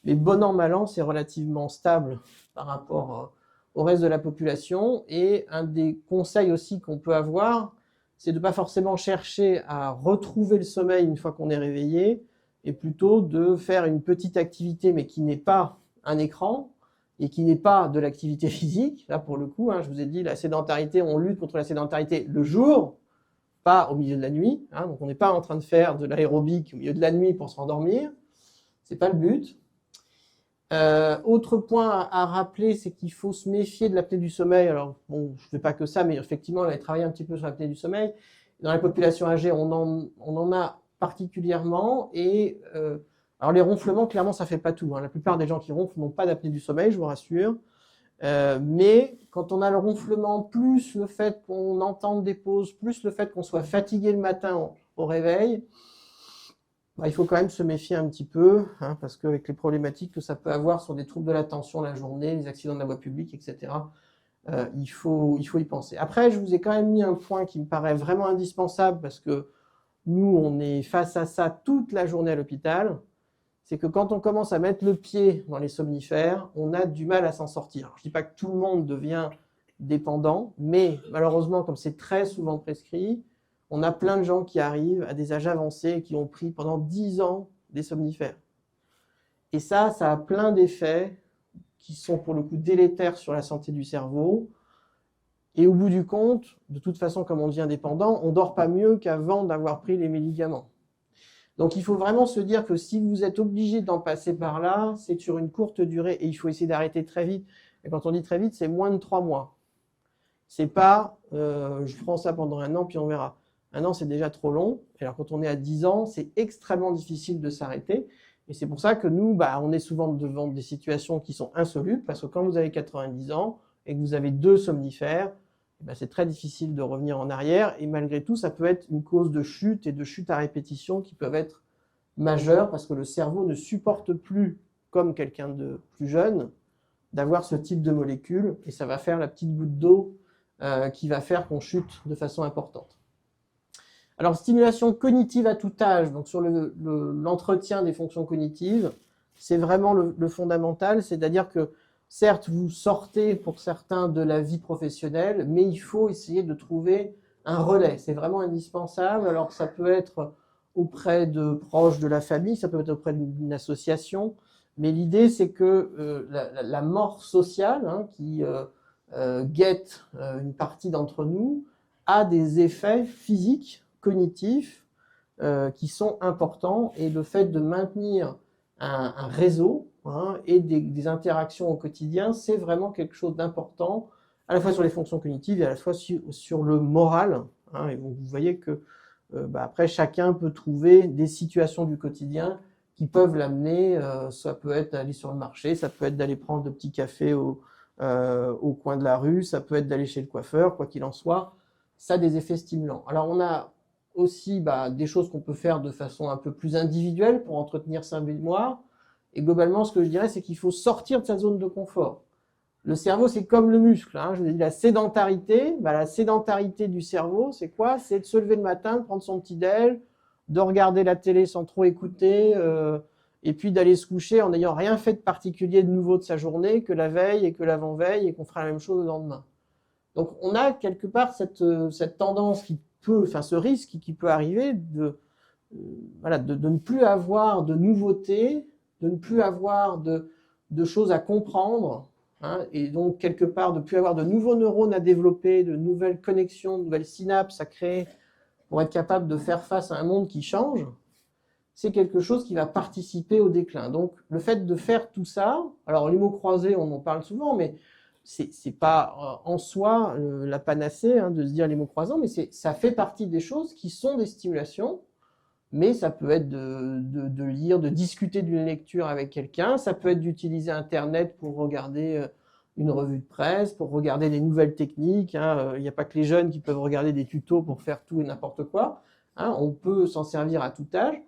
Speaker 1: Mais bon an, mal an, c'est relativement stable par rapport au reste de la population. Et un des conseils aussi qu'on peut avoir, c'est de ne pas forcément chercher à retrouver le sommeil une fois qu'on est réveillé, et plutôt de faire une petite activité, mais qui n'est pas un écran, et qui n'est pas de l'activité physique. Là, pour le coup, hein, je vous ai dit, la sédentarité, on lutte contre la sédentarité le jour, pas au milieu de la nuit. Hein, donc on n'est pas en train de faire de l'aérobic au milieu de la nuit pour se rendormir. C'est pas le but. Autre point à rappeler, c'est qu'il faut se méfier de l'apnée du sommeil. Alors, bon, je ne fais pas que ça, mais effectivement, on avait travaillé un petit peu sur l'apnée du sommeil. Dans la population âgée, on en a particulièrement. Et alors, les ronflements, clairement, ça ne fait pas tout, hein. La plupart des gens qui ronflent n'ont pas d'apnée du sommeil, je vous rassure. Mais quand on a le ronflement, plus le fait qu'on entende des pauses, plus le fait qu'on soit fatigué le matin au réveil, il faut quand même se méfier un petit peu, hein, parce qu'avec les problématiques que ça peut avoir sur des troubles de l'attention la journée, les accidents de la voie publique, etc., il faut y penser. Après, je vous ai quand même mis un point qui me paraît vraiment indispensable, parce que nous, on est face à ça toute la journée à l'hôpital, c'est que quand on commence à mettre le pied dans les somnifères, on a du mal à s'en sortir. Alors, je ne dis pas que tout le monde devient dépendant, mais malheureusement, comme c'est très souvent prescrit, on a plein de gens qui arrivent à des âges avancés et qui ont pris pendant 10 ans des somnifères. Et ça a plein d'effets qui sont pour le coup délétères sur la santé du cerveau. Et au bout du compte, de toute façon, comme on devient dépendant, on ne dort pas mieux qu'avant d'avoir pris les médicaments. Donc il faut vraiment se dire que si vous êtes obligé d'en passer par là, c'est sur une courte durée et il faut essayer d'arrêter très vite. Et quand on dit très vite, c'est moins de 3 mois. C'est pas je prends ça pendant 1 an puis on verra. 1 an, c'est déjà trop long. Et alors quand on est à 10 ans, c'est extrêmement difficile de s'arrêter. Et c'est pour ça que nous, on est souvent devant des situations qui sont insolubles, parce que quand vous avez 90 ans et que vous avez 2 somnifères, c'est très difficile de revenir en arrière. Et malgré tout, ça peut être une cause de chute et de chute à répétition qui peuvent être majeures, parce que le cerveau ne supporte plus, comme quelqu'un de plus jeune, d'avoir ce type de molécules. Et ça va faire la petite goutte d'eau qui va faire qu'on chute de façon importante. Alors, stimulation cognitive à tout âge, donc sur l'entretien des fonctions cognitives, c'est vraiment le fondamental, c'est-à-dire que certes, vous sortez pour certains de la vie professionnelle, mais il faut essayer de trouver un relais, c'est vraiment indispensable. Alors, ça peut être auprès de proches de la famille, ça peut être auprès d'une association, mais l'idée, c'est que la mort sociale, hein, qui guette une partie d'entre nous, a des effets physiques, cognitifs, qui sont importants, et le fait de maintenir un réseau, hein, et des interactions au quotidien, c'est vraiment quelque chose d'important, à la fois sur les fonctions cognitives et à la fois sur le moral, hein, et donc vous voyez que après, chacun peut trouver des situations du quotidien qui peuvent l'amener, ça peut être d'aller sur le marché, ça peut être d'aller prendre le petit café au coin de la rue, ça peut être d'aller chez le coiffeur, quoi qu'il en soit, ça a des effets stimulants. Alors on a aussi des choses qu'on peut faire de façon un peu plus individuelle pour entretenir sa mémoire, et globalement ce que je dirais c'est qu'il faut sortir de sa zone de confort. Le cerveau, c'est comme le muscle. Hein. Je vous ai dit la sédentarité. La sédentarité du cerveau, c'est quoi? C'est de se lever le matin, de prendre son petit déj, de regarder la télé sans trop écouter, et puis d'aller se coucher en n'ayant rien fait de particulier de nouveau de sa journée que la veille et que l'avant-veille, et qu'on fera la même chose le lendemain. Donc on a quelque part cette tendance qui peut, enfin ce risque qui peut arriver de ne plus avoir de nouveautés, de ne plus avoir de choses à comprendre. Hein, et donc, quelque part, de ne plus avoir de nouveaux neurones à développer, de nouvelles connexions, de nouvelles synapses à créer pour être capable de faire face à un monde qui change, c'est quelque chose qui va participer au déclin. Donc, le fait de faire tout ça, alors les mots croisés, on en parle souvent, mais c'est pas en soi la panacée hein, de se dire les mots croisants, mais ça fait partie des choses qui sont des stimulations. Mais ça peut être de lire, de discuter d'une lecture avec quelqu'un, ça peut être d'utiliser Internet pour regarder une revue de presse, pour regarder des nouvelles techniques. Hein. Il n'y a pas que les jeunes qui peuvent regarder des tutos pour faire tout et n'importe quoi. Hein. On peut s'en servir à tout âge.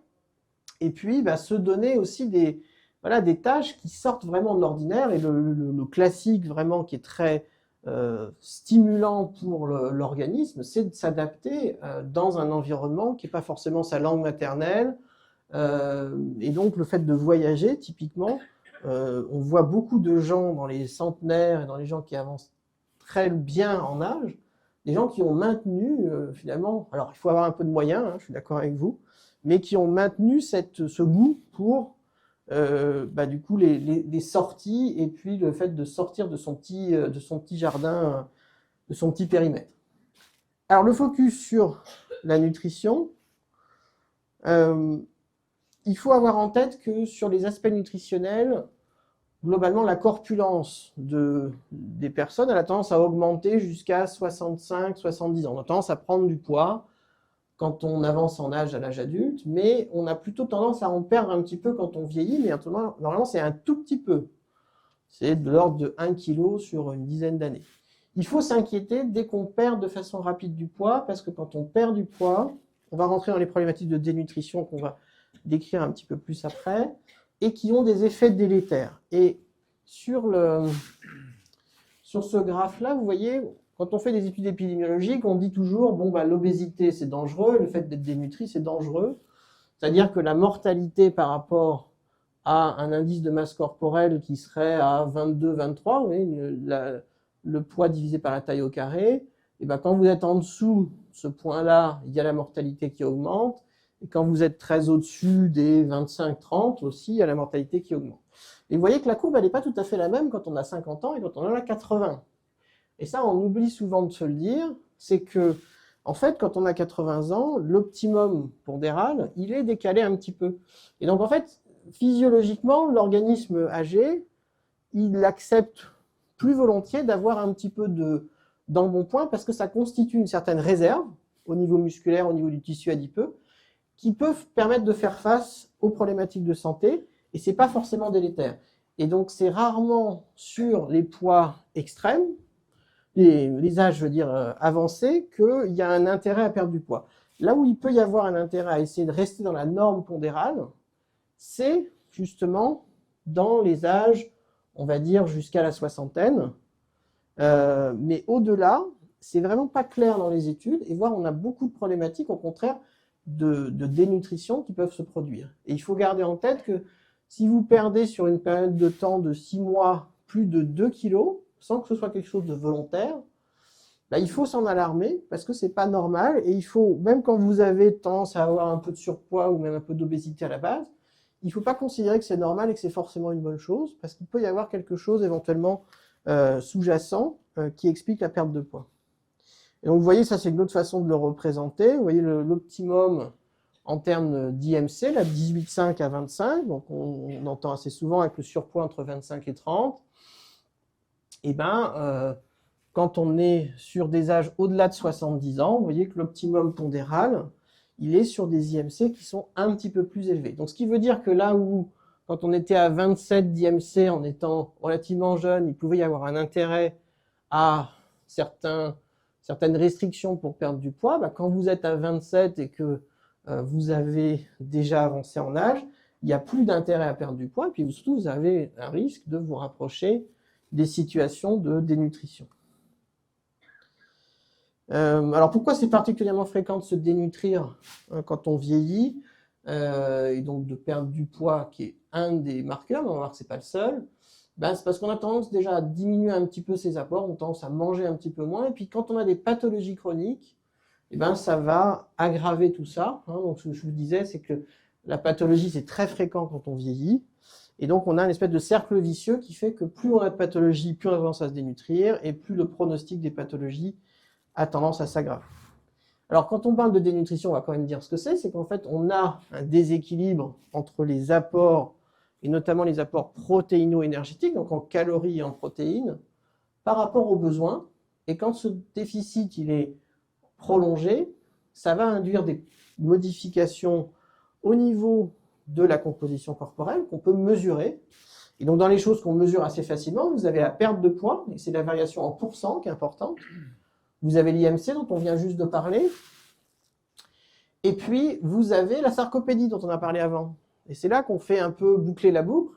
Speaker 1: Et puis, se donner aussi des tâches qui sortent vraiment de l'ordinaire. Et le classique vraiment qui est très stimulant pour l'organisme, c'est de s'adapter dans un environnement qui n'est pas forcément sa langue maternelle. Et donc le fait de voyager, typiquement, on voit beaucoup de gens dans les centenaires et dans les gens qui avancent très bien en âge, des gens qui ont maintenu finalement, alors il faut avoir un peu de moyens, hein, je suis d'accord avec vous, mais qui ont maintenu ce goût pour du coup les sorties et puis le fait de sortir de son petit jardin, de son petit périmètre. Alors le focus sur la nutrition, il faut avoir en tête que sur les aspects nutritionnels, globalement la corpulence des personnes elle a tendance à augmenter jusqu'à 65-70 ans. On a tendance à prendre du poids quand on avance en âge à l'âge adulte, mais on a plutôt tendance à en perdre un petit peu quand on vieillit, mais normalement c'est un tout petit peu. C'est de l'ordre de 1 kg sur une dizaine d'années. Il faut s'inquiéter dès qu'on perd de façon rapide du poids, parce que quand on perd du poids, on va rentrer dans les problématiques de dénutrition qu'on va décrire un petit peu plus après, et qui ont des effets délétères. Et sur ce graphe-là, vous voyez, quand on fait des études épidémiologiques, on dit toujours, l'obésité c'est dangereux, le fait d'être dénutri c'est dangereux. C'est-à-dire que la mortalité par rapport à un indice de masse corporelle qui serait à 22-23, vous voyez, le poids divisé par la taille au carré, et quand vous êtes en dessous de ce point-là, il y a la mortalité qui augmente, et quand vous êtes très au-dessus des 25-30 aussi, il y a la mortalité qui augmente. Et vous voyez que la courbe, elle n'est pas tout à fait la même quand on a 50 ans et quand on en a 80. Et ça, on oublie souvent de se le dire, c'est que, en fait, quand on a 80 ans, l'optimum pondéral, il est décalé un petit peu. Et donc, en fait, physiologiquement, l'organisme âgé, il accepte plus volontiers d'avoir un petit peu d'embonpoint parce que ça constitue une certaine réserve au niveau musculaire, au niveau du tissu adipeux, qui peuvent permettre de faire face aux problématiques de santé, et c'est pas forcément délétère. Et donc, c'est rarement sur les poids extrêmes, les âges, je veux dire, avancés, qu'il y a un intérêt à perdre du poids. Là où il peut y avoir un intérêt à essayer de rester dans la norme pondérale, c'est justement dans les âges, on va dire, jusqu'à la soixantaine. Mais au-delà, c'est vraiment pas clair dans les études, et voire on a beaucoup de problématiques, au contraire, de dénutrition qui peuvent se produire. Et il faut garder en tête que si vous perdez sur une période de temps de 6 mois plus de 2 kilos, sans que ce soit quelque chose de volontaire, il faut s'en alarmer parce que c'est pas normal, et il faut, même quand vous avez tendance à avoir un peu de surpoids ou même un peu d'obésité à la base, il ne faut pas considérer que c'est normal et que c'est forcément une bonne chose, parce qu'il peut y avoir quelque chose éventuellement sous-jacent qui explique la perte de poids. Et donc vous voyez, ça c'est une autre façon de le représenter. Vous voyez l'optimum en termes d'IMC, là, 18,5 à 25, donc on entend assez souvent avec le surpoids entre 25 et 30. Et quand on est sur des âges au-delà de 70 ans, vous voyez que l'optimum pondéral, il est sur des IMC qui sont un petit peu plus élevés. Donc ce qui veut dire que là où, quand on était à 27 d'IMC en étant relativement jeune, il pouvait y avoir un intérêt à certaines restrictions pour perdre du poids, bah, quand vous êtes à 27 et que vous avez déjà avancé en âge, il n'y a plus d'intérêt à perdre du poids, et puis surtout vous avez un risque de vous rapprocher des situations de dénutrition. Alors pourquoi c'est particulièrement fréquent de se dénutrir quand on vieillit, et donc de perdre du poids qui est un des marqueurs, mais on va voir que ce n'est pas le seul. Ben, c'est parce qu'on a tendance déjà à diminuer un petit peu ses apports, on a tendance à manger un petit peu moins, et puis quand on a des pathologies chroniques, eh ben, ça va aggraver tout ça. Donc, ce que je vous disais, c'est que la pathologie, c'est très fréquent quand on vieillit. Et donc, on a une espèce de cercle vicieux qui fait que plus on a de pathologie, plus on a tendance à se dénutrir, et plus le pronostic des pathologies a tendance à s'aggraver. Alors, quand on parle de dénutrition, on va quand même dire ce que c'est qu'en fait, on a un déséquilibre entre les apports, et notamment les apports protéino-énergétiques, donc en calories et en protéines, par rapport aux besoins. Et quand ce déficit, il est prolongé, ça va induire des modifications au niveau de la composition corporelle qu'on peut mesurer. Et donc, dans les choses qu'on mesure assez facilement, vous avez la perte de poids, et c'est la variation en pourcent qui est importante. Vous avez l'IMC dont on vient juste de parler. Et puis, vous avez la sarcopénie dont on a parlé avant. Et c'est là qu'on fait un peu boucler la boucle.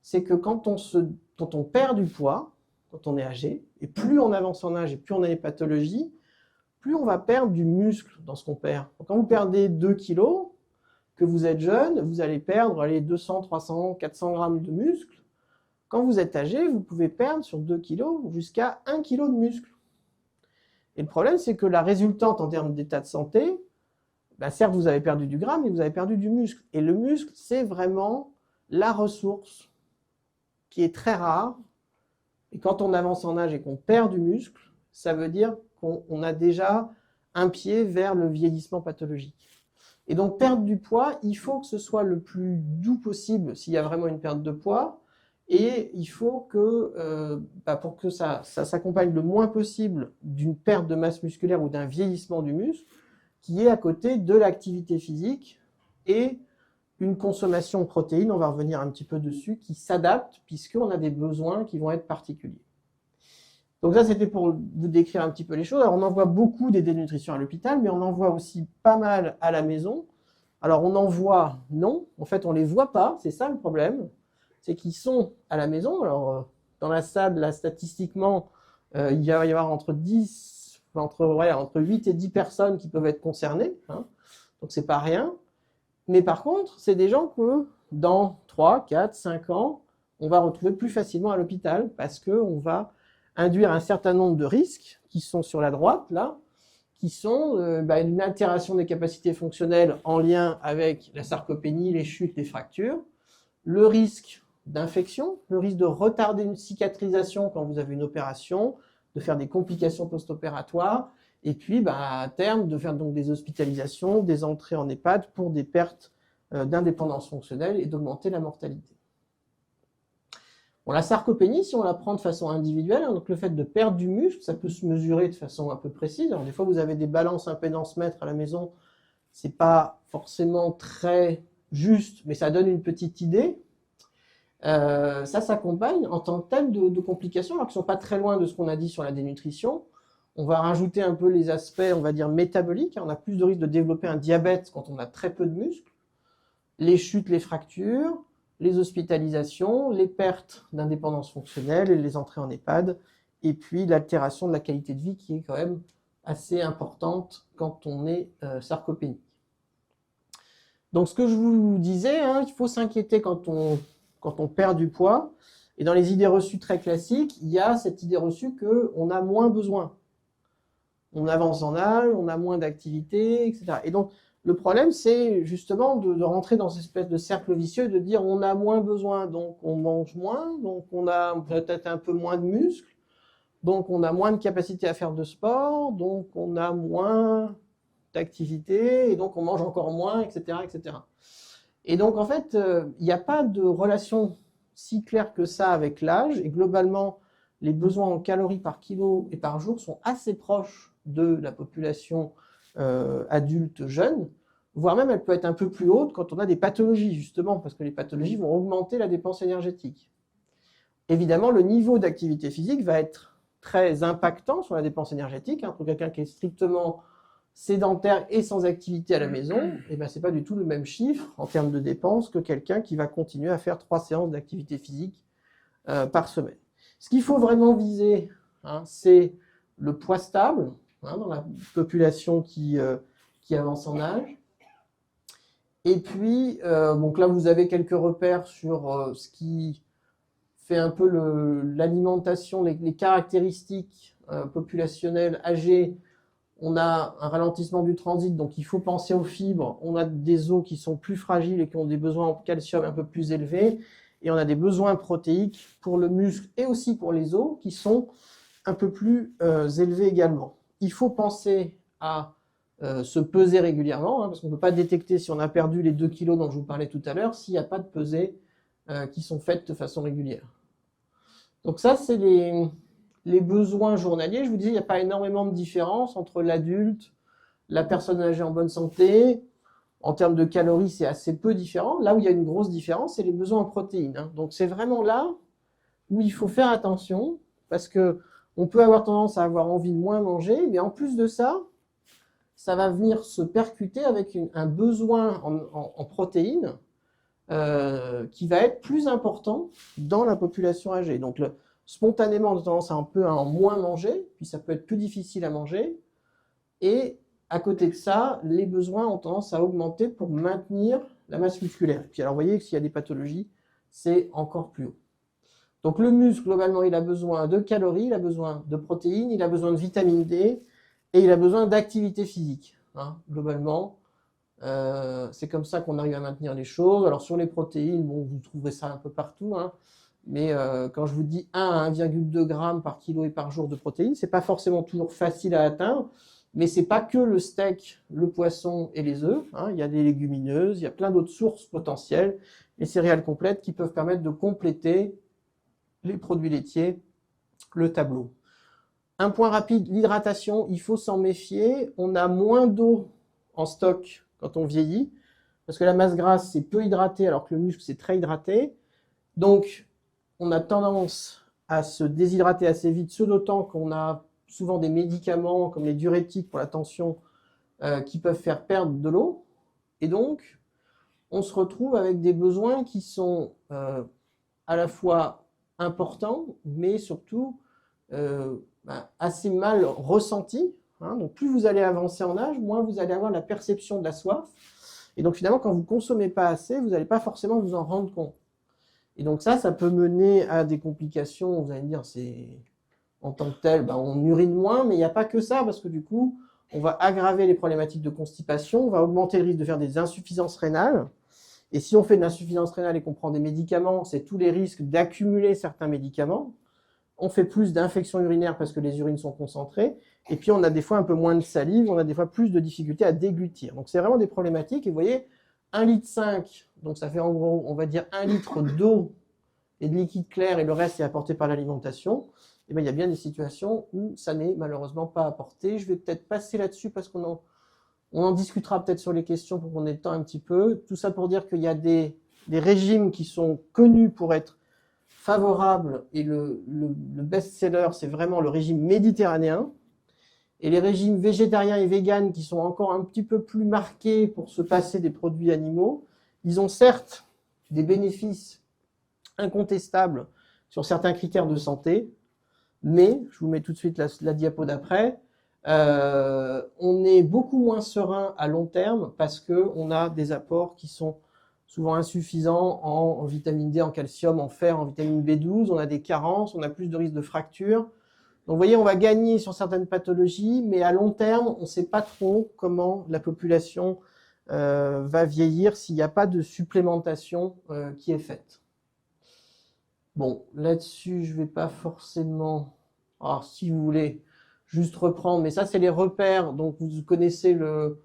Speaker 1: C'est que quand on perd du poids, quand on est âgé, et plus on avance en âge et plus on a des pathologies, plus on va perdre du muscle dans ce qu'on perd. Donc, quand vous perdez 2 kilos, que vous êtes jeune, vous allez perdre 200, 300, 400 grammes de muscle. Quand vous êtes âgé, vous pouvez perdre sur 2 kilos jusqu'à 1 kilo de muscle. Et le problème, c'est que la résultante en termes d'état de santé, bah certes, vous avez perdu du gras, mais vous avez perdu du muscle. Et le muscle, c'est vraiment la ressource qui est très rare. Et quand on avance en âge et qu'on perd du muscle, ça veut dire qu'on a déjà un pied vers le vieillissement pathologique. Et donc, perdre du poids, il faut que ce soit le plus doux possible s'il y a vraiment une perte de poids. Et il faut que, pour que ça s'accompagne le moins possible d'une perte de masse musculaire ou d'un vieillissement du muscle, qui est à côté de l'activité physique et une consommation de protéines, on va revenir un petit peu dessus, qui s'adapte puisqu'on a des besoins qui vont être particuliers. Donc ça, c'était pour vous décrire un petit peu les choses. Alors, on en voit beaucoup des dénutritions à l'hôpital, mais on en voit aussi pas mal à la maison. Alors, on en voit, non. En fait, on ne les voit pas. C'est ça le problème. C'est qu'ils sont à la maison. Alors, dans la salle, là, statistiquement, il va y avoir entre 8 et 10 personnes qui peuvent être concernées. Donc, c'est pas rien. Mais par contre, c'est des gens que dans 3, 4, 5 ans, on va retrouver plus facilement à l'hôpital parce qu'on va induire un certain nombre de risques qui sont sur la droite, là, qui sont une altération des capacités fonctionnelles en lien avec la sarcopénie, les chutes, les fractures, le risque d'infection, le risque de retarder une cicatrisation quand vous avez une opération, de faire des complications post-opératoires, et puis à terme de faire donc des hospitalisations, des entrées en EHPAD pour des pertes d'indépendance fonctionnelle et d'augmenter la mortalité. Bon, la sarcopénie, si on la prend de façon individuelle, donc le fait de perdre du muscle, ça peut se mesurer de façon un peu précise. Alors des fois, vous avez des balances impédance-mètre à la maison, c'est pas forcément très juste, mais ça donne une petite idée. Ça s'accompagne en tant que tel de complications, alors qu'ils ne sont pas très loin de ce qu'on a dit sur la dénutrition. On va rajouter un peu les aspects, on va dire, métaboliques. On a plus de risque de développer un diabète quand on a très peu de muscles. Les chutes, les fractures, les hospitalisations, les pertes d'indépendance fonctionnelle et les entrées en EHPAD, et puis l'altération de la qualité de vie qui est quand même assez importante quand on est sarcopénique. Donc ce que je vous disais, il faut s'inquiéter quand on perd du poids, et dans les idées reçues très classiques, il y a cette idée reçue qu'on a moins besoin. On avance en âge, on a moins d'activité, etc. Et donc, le problème, c'est justement de rentrer dans cette espèce de cercle vicieux, de dire on a moins besoin, donc on mange moins, donc on a peut-être un peu moins de muscles, donc on a moins de capacité à faire de sport, donc on a moins d'activité, et donc on mange encore moins, etc., etc. Et donc, en fait, il n'y a pas de relation si claire que ça avec l'âge, et globalement, les besoins en calories par kilo et par jour sont assez proches de la population adulte jeune, voire même elle peut être un peu plus haute quand on a des pathologies, justement, parce que les pathologies vont augmenter la dépense énergétique. Évidemment, le niveau d'activité physique va être très impactant sur la dépense énergétique. Pour quelqu'un qui est strictement sédentaire et sans activité à la maison, ce n'est pas du tout le même chiffre en termes de dépenses que quelqu'un qui va continuer à faire 3 séances d'activité physique par semaine. Ce qu'il faut vraiment viser, c'est le poids stable dans la population qui avance en âge. Et puis, donc là, vous avez quelques repères sur ce qui fait un peu l'alimentation, les caractéristiques populationnelles âgées. On a un ralentissement du transit, donc il faut penser aux fibres. On a des os qui sont plus fragiles et qui ont des besoins en calcium un peu plus élevés. Et on a des besoins protéiques pour le muscle et aussi pour les os qui sont un peu plus élevés également. Il faut penser à se peser régulièrement, parce qu'on ne peut pas détecter si on a perdu les 2 kilos dont je vous parlais tout à l'heure s'il n'y a pas de pesées qui sont faites de façon régulière. Donc ça, c'est les besoins journaliers. Je vous disais, il n'y a pas énormément de différence entre l'adulte, la personne âgée en bonne santé. En termes de calories, c'est assez peu différent. Là où il y a une grosse différence, c'est les besoins en protéines. Donc c'est vraiment là où il faut faire attention, parce qu'on peut avoir tendance à avoir envie de moins manger, mais en plus de ça, ça va venir se percuter avec un besoin en protéines qui va être plus important dans la population âgée. Donc spontanément, on a tendance à un peu à en moins manger, puis ça peut être plus difficile à manger. Et à côté de ça, les besoins ont tendance à augmenter pour maintenir la masse musculaire. Et puis alors, vous voyez que s'il y a des pathologies, c'est encore plus haut. Donc le muscle, globalement, il a besoin de calories, il a besoin de protéines, il a besoin de vitamine D, et il a besoin d'activité physique. Globalement, c'est comme ça qu'on arrive à maintenir les choses. Alors sur les protéines, bon, vous trouverez ça un peu partout, mais quand je vous dis 1 à 1,2 g par kilo et par jour de protéines, c'est pas forcément toujours facile à atteindre. Mais ce n'est pas que le steak, le poisson et les œufs. Il y a des légumineuses, il y a plein d'autres sources potentielles, les céréales complètes qui peuvent permettre de compléter les produits laitiers, le tableau. Un point rapide, l'hydratation, il faut s'en méfier. On a moins d'eau en stock quand on vieillit, parce que la masse grasse, c'est peu hydraté, alors que le muscle, c'est très hydraté. Donc, on a tendance à se déshydrater assez vite, ce d'autant qu'on a souvent des médicaments comme les diurétiques pour la tension qui peuvent faire perdre de l'eau. Et donc, on se retrouve avec des besoins qui sont à la fois importants, mais surtout assez mal ressentis. Donc, plus vous allez avancer en âge, moins vous allez avoir la perception de la soif. Et donc, finalement, quand vous ne consommez pas assez, vous n'allez pas forcément vous en rendre compte. Et donc ça peut mener à des complications. Vous allez me dire, c'est... En tant que tel, on urine moins, mais il n'y a pas que ça, parce que du coup, on va aggraver les problématiques de constipation, on va augmenter le risque de faire des insuffisances rénales. Et si on fait de l'insuffisance rénale et qu'on prend des médicaments, c'est tous les risques d'accumuler certains médicaments. On fait plus d'infections urinaires parce que les urines sont concentrées. Et puis, on a des fois un peu moins de salive, on a des fois plus de difficultés à déglutir. Donc, c'est vraiment des problématiques. Et vous voyez, 1,5 litre, donc ça fait en gros, on va dire 1 litre d'eau et de liquide clair, et le reste est apporté par l'alimentation. Et il y a bien des situations où ça n'est malheureusement pas apporté. Je vais peut-être passer là-dessus parce qu'on en discutera peut-être sur les questions pour qu'on ait le temps un petit peu. Tout ça pour dire qu'il y a des régimes qui sont connus pour être favorables, et le best-seller, c'est vraiment le régime méditerranéen. Et les régimes végétariens et véganes qui sont encore un petit peu plus marqués pour se passer des produits animaux, ils ont certes des bénéfices incontestables sur certains critères de santé, mais, je vous mets tout de suite la diapo d'après, on est beaucoup moins serein à long terme parce qu'on a des apports qui sont souvent insuffisants en vitamine D, en calcium, en fer, en vitamine B12, on a des carences, on a plus de risques de fractures. Donc vous voyez, on va gagner sur certaines pathologies, mais à long terme, on ne sait pas trop comment la population va vieillir s'il n'y a pas de supplémentation qui est faite. Bon, là-dessus, je ne vais pas forcément... Alors, si vous voulez, juste reprendre, mais ça, c'est les repères. Donc, vous connaissez le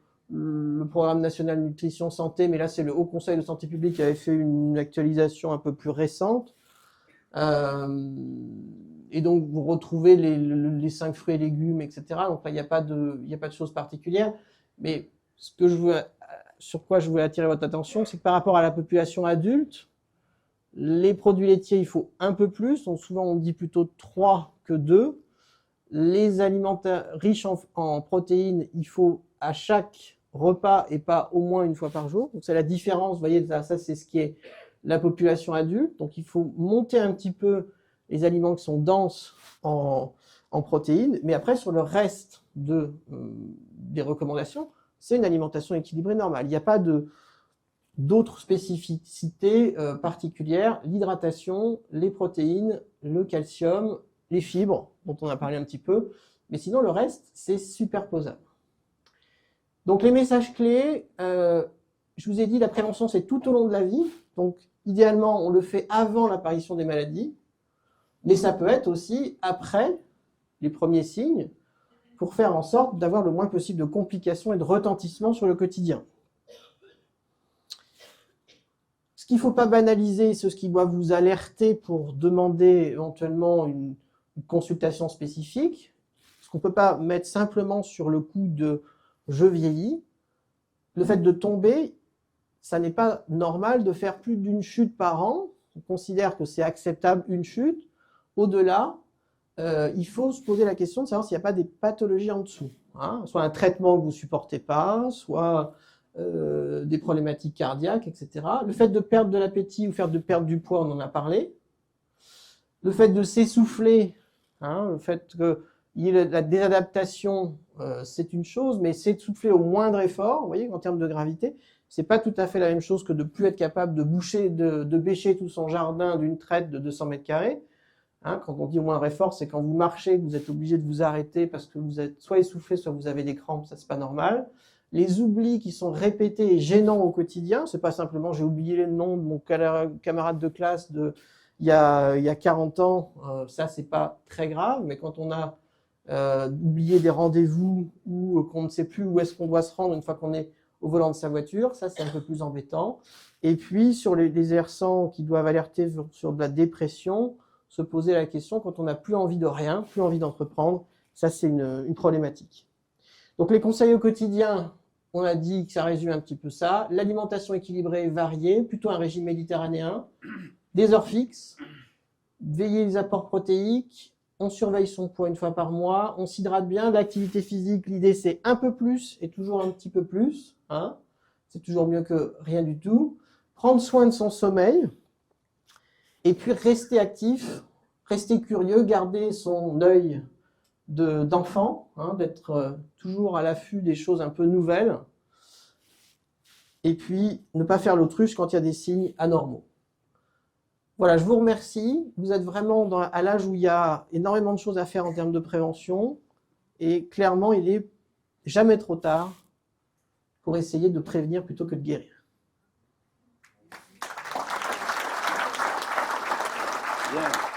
Speaker 1: Programme national nutrition santé, mais là, c'est le Haut Conseil de santé publique qui avait fait une actualisation un peu plus récente. et donc, vous retrouvez les 5 fruits et légumes, etc. Donc là, il n'y a pas de choses particulières. Mais sur quoi je voulais attirer votre attention, c'est que par rapport à la population adulte, les produits laitiers, il faut un peu plus. Donc souvent, on dit plutôt 3 que 2. Les aliments riches en protéines, il faut à chaque repas et pas au moins une fois par jour. Donc c'est la différence, vous voyez, ça c'est ce qui est la population adulte. Donc il faut monter un petit peu les aliments qui sont denses en protéines. Mais après, sur le reste des recommandations, c'est une alimentation équilibrée normale. Il n'y a pas d'autres spécificités particulières. L'hydratation, les protéines, le calcium, les fibres, dont on a parlé un petit peu. Mais sinon, le reste, c'est superposable. Donc, les messages clés, je vous ai dit, la prévention, c'est tout au long de la vie. Donc, idéalement, on le fait avant l'apparition des maladies. Mais ça peut être aussi après les premiers signes, pour faire en sorte d'avoir le moins possible de complications et de retentissements sur le quotidien. Ce qu'il ne faut pas banaliser, c'est ce qui doit vous alerter pour demander éventuellement une consultation spécifique. Ce qu'on ne peut pas mettre simplement sur le coup de « je vieillis ». Le fait de tomber, ça n'est pas normal de faire plus d'une chute par an. On considère que c'est acceptable une chute. Au-delà, il faut se poser la question de savoir s'il n'y a pas des pathologies en dessous. Hein, soit un traitement que vous ne supportez pas, soit des problématiques cardiaques, etc. Le fait de perdre de l'appétit ou de perdre du poids, on en a parlé. Le fait de s'essouffler, hein, le fait qu'il y ait la désadaptation, c'est une chose, mais s'essouffler au moindre effort, vous voyez, en termes de gravité, c'est pas tout à fait la même chose que de plus être capable de bêcher tout son jardin d'une traite de 200 mètres carrés. Hein, quand on dit au moindre effort, c'est quand vous marchez, que vous êtes obligé de vous arrêter parce que vous êtes soit essoufflé, soit vous avez des crampes, ça c'est pas normal. Les oublis qui sont répétés et gênants au quotidien, c'est pas simplement j'ai oublié le nom de mon camarade de classe il y a 40 ans, ça c'est pas très grave, mais quand on a oublié des rendez-vous ou qu'on ne sait plus où est-ce qu'on doit se rendre une fois qu'on est au volant de sa voiture, ça c'est un peu plus embêtant. Et puis sur les R100 qui doivent alerter sur de la dépression, se poser la question quand on n'a plus envie de rien, plus envie d'entreprendre, ça c'est une problématique. Donc les conseils au quotidien, on a dit que ça résume un petit peu ça. L'alimentation équilibrée, variée, plutôt un régime méditerranéen, des heures fixes, veiller les apports protéiques, on surveille son poids une fois par mois, on s'hydrate bien, l'activité physique, l'idée c'est un peu plus et toujours un petit peu plus, hein. C'est toujours mieux que rien du tout. Prendre soin de son sommeil, et puis rester actif, rester curieux, garder son œil d'enfant, hein, d'être toujours à l'affût des choses un peu nouvelles, et puis ne pas faire l'autruche quand il y a des signes anormaux. Voilà, je vous remercie. Vous êtes vraiment à l'âge où il y a énormément de choses à faire en termes de prévention, et clairement, il n'est jamais trop tard pour essayer de prévenir plutôt que de guérir.
Speaker 2: Bien.